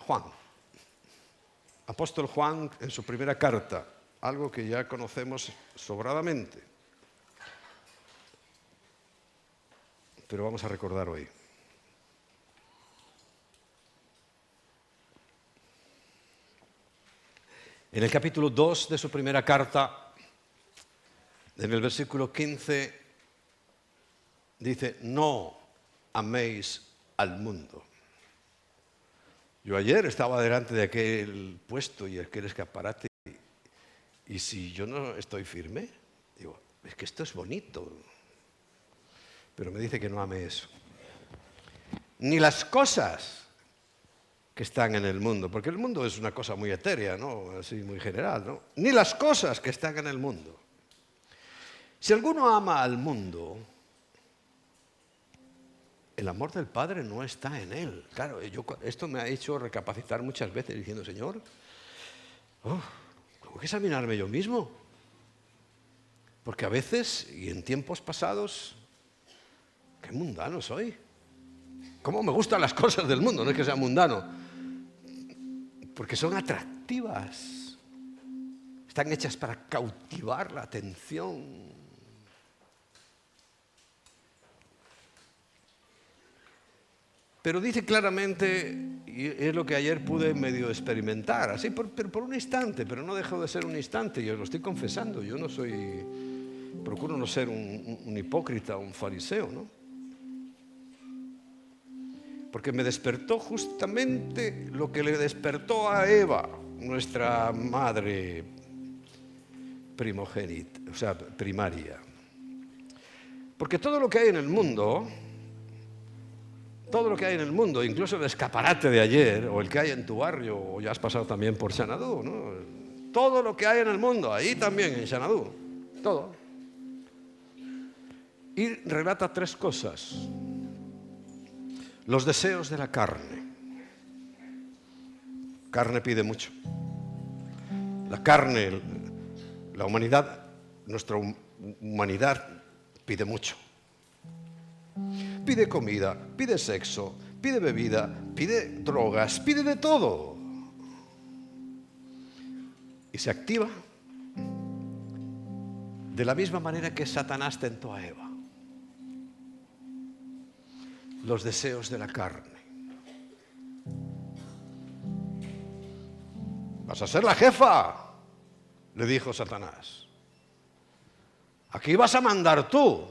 Juan. Apóstol Juan en su primera carta, algo que ya conocemos sobradamente. Pero vamos a recordar hoy. En el capítulo 2 de su primera carta, en el versículo 15, dice, no améis al mundo. Yo ayer estaba delante de aquel puesto y aquel escaparate y si yo no estoy firme, digo, es que esto es bonito. pero me dice que no ame eso. Ni las cosas que están en el mundo, porque el mundo es una cosa muy etérea, ¿no? Así muy general, ¿no? Ni las cosas que están en el mundo. Si alguno ama al mundo, el amor del Padre no está en él. Claro, esto me ha hecho recapacitar muchas veces diciendo, Señor, tengo que examinarme yo mismo. Porque a veces, y en tiempos pasados, qué mundano soy. ¿Cómo me gustan las cosas del mundo? No es que sea mundano. Porque son atractivas. Están hechas para cautivar la atención. Pero dice claramente, y es lo que ayer pude medio experimentar, así por un instante, pero no dejó de ser un instante, yo lo estoy confesando, yo no soy, procuro no ser un hipócrita, un fariseo, ¿no? Porque me despertó justamente lo que le despertó a Eva, nuestra madre primogénita, o sea, primaria. Porque todo lo que hay en el mundo, incluso el escaparate de ayer, o el que hay en tu barrio, o ya has pasado también por Xanadu, ¿no? Todo lo que hay en el mundo, ahí también en Xanadu, todo. Y relata tres cosas. Los deseos de la carne. Carne pide mucho. La carne, la humanidad, nuestra humanidad pide mucho. Pide comida, pide sexo, pide bebida, pide drogas, pide de todo. Y se activa de la misma manera que Satanás tentó a Eva. Los deseos de la carne. Vas a ser la jefa, le dijo Satanás. Aquí vas a mandar tú.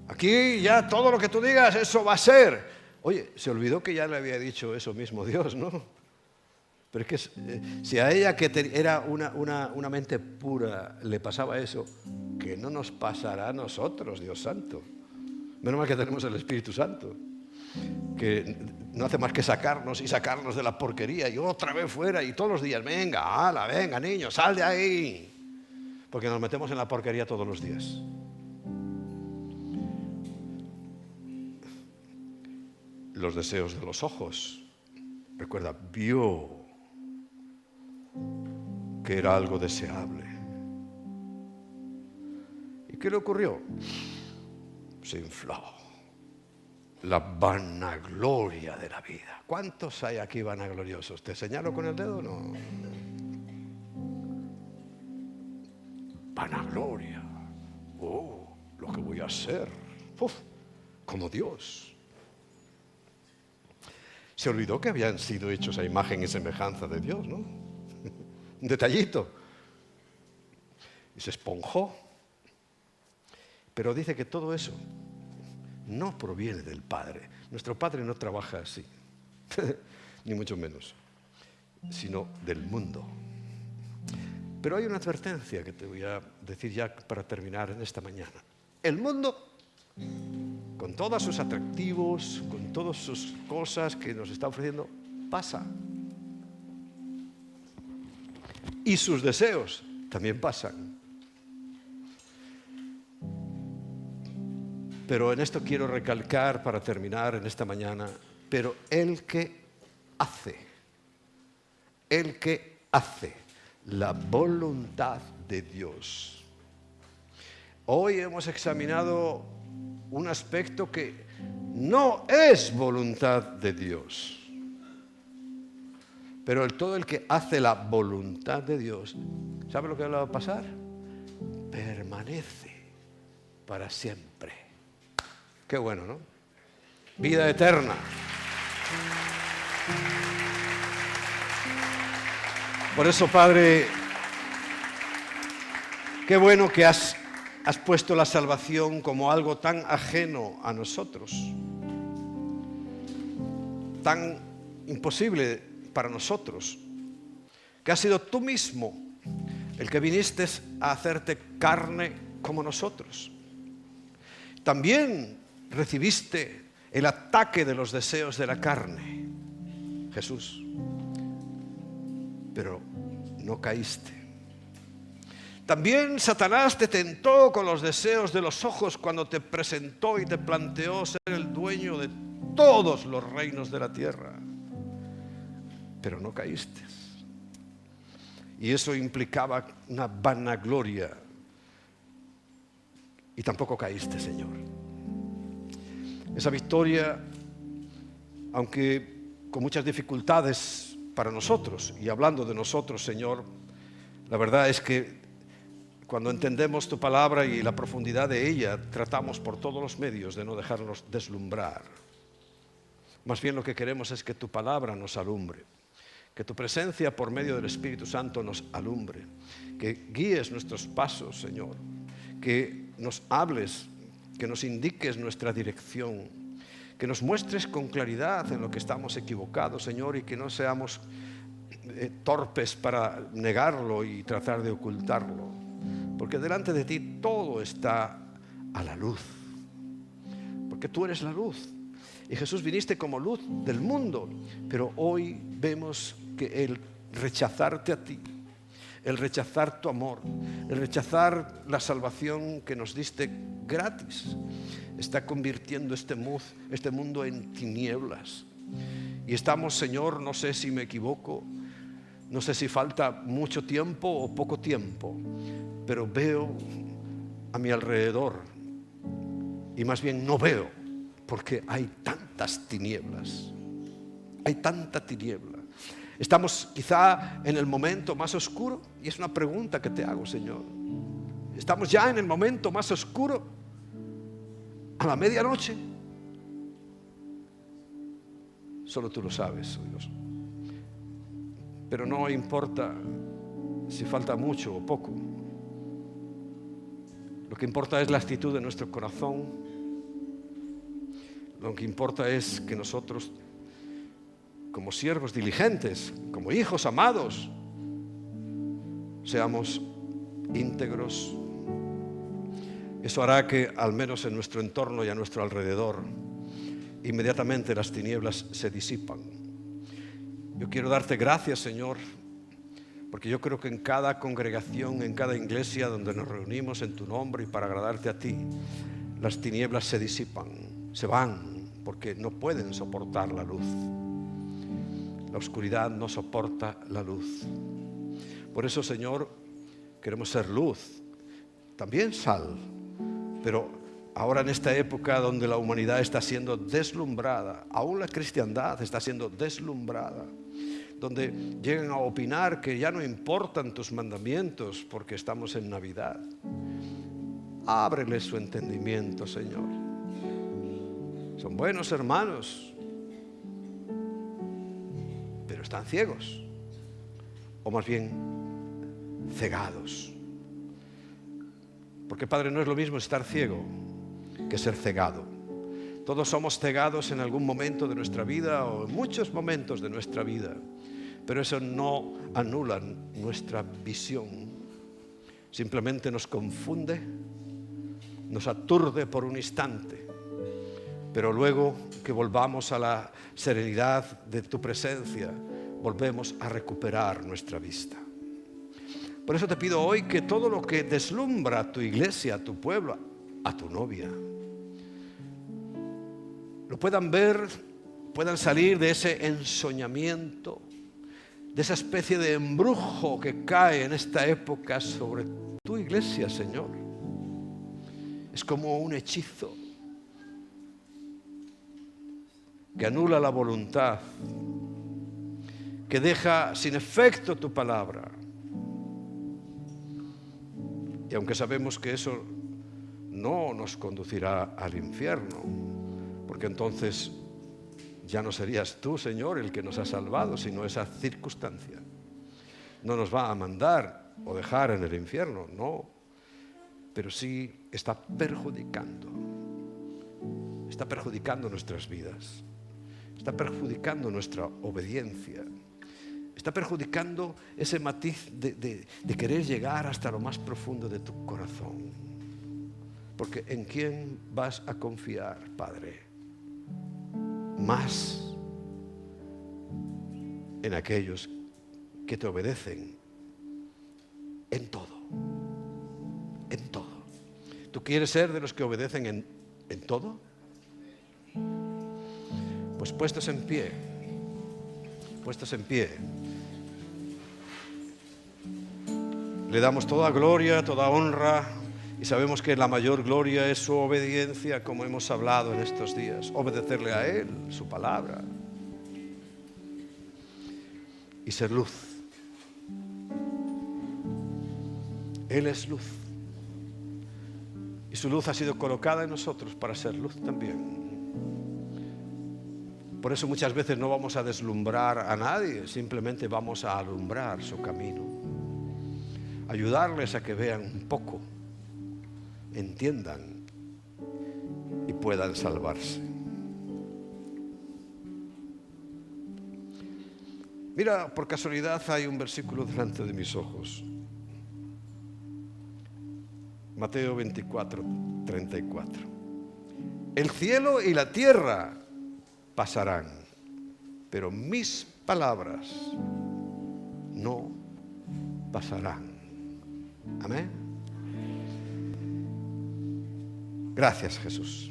Aquí ya todo lo que tú digas, eso va a ser. Oye, se olvidó que ya le había dicho eso mismo Dios, ¿no? Pero es que si a ella que era una mente pura le pasaba eso, que no nos pasará a nosotros, Dios santo. Menos mal que tenemos el Espíritu Santo, que no hace más que sacarnos y sacarnos de la porquería y otra vez fuera y todos los días, venga, ala, venga niño, sal de ahí. Porque nos metemos en la porquería todos los días. Los deseos de los ojos. Recuerda, vio que era algo deseable. ¿Y qué le ocurrió? Se infló. La vanagloria de la vida. ¿Cuántos hay aquí vanagloriosos? ¿Te señalo con el dedo o no? Vanagloria. Oh, lo que voy a hacer. Uf, como Dios. Se olvidó que habían sido hechos a imagen y semejanza de Dios, ¿no? Un detallito. Y se esponjó. Pero dice que todo eso no proviene del Padre. Nuestro Padre no trabaja así, ni mucho menos, sino del mundo. Pero hay una advertencia que te voy a decir ya para terminar en esta mañana. El mundo, con todos sus atractivos, con todas sus cosas que nos está ofreciendo, pasa. Y sus deseos también pasan. Pero en esto quiero recalcar para terminar en esta mañana, pero el que hace la voluntad de Dios. Hoy hemos examinado un aspecto que no es voluntad de Dios. Pero todo el que hace la voluntad de Dios, ¿sabe lo que le va a pasar? Permanece para siempre. Qué bueno, ¿no? Vida eterna. Por eso, Padre, qué bueno que has puesto la salvación como algo tan ajeno a nosotros, tan imposible para nosotros, que has sido tú mismo el que viniste a hacerte carne como nosotros. También recibiste el ataque de los deseos de la carne, Jesús, pero no caíste. También Satanás te tentó con los deseos de los ojos cuando te presentó y te planteó ser el dueño de todos los reinos de la tierra, pero no caíste. Y eso implicaba una vanagloria, y tampoco caíste, Señor. Esa victoria, aunque con muchas dificultades para nosotros, y hablando de nosotros, Señor, la verdad es que cuando entendemos tu palabra y la profundidad de ella, tratamos por todos los medios de no dejarnos deslumbrar. Más bien lo que queremos es que tu palabra nos alumbre, que tu presencia por medio del Espíritu Santo nos alumbre, que guíes nuestros pasos, Señor, que nos hables, que nos indiques nuestra dirección, que nos muestres con claridad en lo que estamos equivocados, Señor, y que no seamos torpes para negarlo y tratar de ocultarlo. Porque delante de ti todo está a la luz. Porque tú eres la luz. Y Jesús viniste como luz del mundo. Pero hoy vemos que el rechazarte a ti, el rechazar tu amor, el rechazar la salvación que nos diste gratis, está convirtiendo este mundo en tinieblas. Y estamos, Señor, no sé si me equivoco, no sé si falta mucho tiempo o poco tiempo, pero veo a mi alrededor, y más bien no veo, porque hay tantas tinieblas, hay tanta tiniebla. Estamos quizá en el momento más oscuro, y es una pregunta que te hago, Señor. ¿Estamos ya en el momento más oscuro? ¿A la medianoche? Solo tú lo sabes, oh Dios. Pero no importa si falta mucho o poco. Lo que importa es la actitud de nuestro corazón. Lo que importa es que nosotros, como siervos diligentes, como hijos amados, seamos íntegros. Eso hará que, al menos en nuestro entorno y a nuestro alrededor, inmediatamente las tinieblas se disipan. Yo quiero darte gracias, Señor, porque yo creo que en cada congregación, en cada iglesia donde nos reunimos en tu nombre y para agradarte a ti, las tinieblas se disipan, se van, porque no pueden soportar la luz. La oscuridad no soporta la luz. Por eso, Señor, queremos ser luz, también sal, pero ahora en esta época donde la humanidad está siendo deslumbrada, aún la cristiandad está siendo deslumbrada, donde llegan a opinar que ya no importan tus mandamientos porque estamos en Navidad. Ábreles su entendimiento, Señor. Son buenos hermanos, pero están ciegos, o más bien cegados. Porque, Padre, no es lo mismo estar ciego que ser cegado. Todos somos cegados en algún momento de nuestra vida o en muchos momentos de nuestra vida, pero eso no anula nuestra visión. Simplemente nos confunde, nos aturde por un instante, pero luego que volvamos a la serenidad de tu presencia, volvemos a recuperar nuestra vista. Por eso te pido hoy que todo lo que deslumbra a tu iglesia, a tu pueblo, a tu novia, lo puedan ver, puedan salir de ese ensoñamiento, de esa especie de embrujo que cae en esta época sobre tu iglesia, Señor. Es como un hechizo que anula la voluntad, que deja sin efecto tu palabra. Y aunque sabemos que eso no nos conducirá al infierno, porque entonces ya no serías tú, Señor, el que nos ha salvado, sino esa circunstancia. No nos va a mandar o dejar en el infierno, no, pero sí está perjudicando nuestras vidas, está perjudicando nuestra obediencia, está perjudicando ese matiz de querer llegar hasta lo más profundo de tu corazón. Porque ¿en quién vas a confiar, Padre? Más en aquellos que te obedecen en todo. En todo. ¿Tú quieres ser de los que obedecen en todo? Pues puestos en pie, le damos toda gloria, toda honra, y sabemos que la mayor gloria es su obediencia, como hemos hablado en estos días, obedecerle a Él, su palabra, y ser luz. Él es luz, y su luz ha sido colocada en nosotros para ser luz también. Por eso muchas veces no vamos a deslumbrar a nadie, simplemente vamos a alumbrar su camino, ayudarles a que vean un poco, entiendan y puedan salvarse. Mira, por casualidad hay un versículo delante de mis ojos. Mateo 24, 34. El cielo y la tierra pasarán, pero mis palabras no pasarán. Amén. Gracias, Jesús.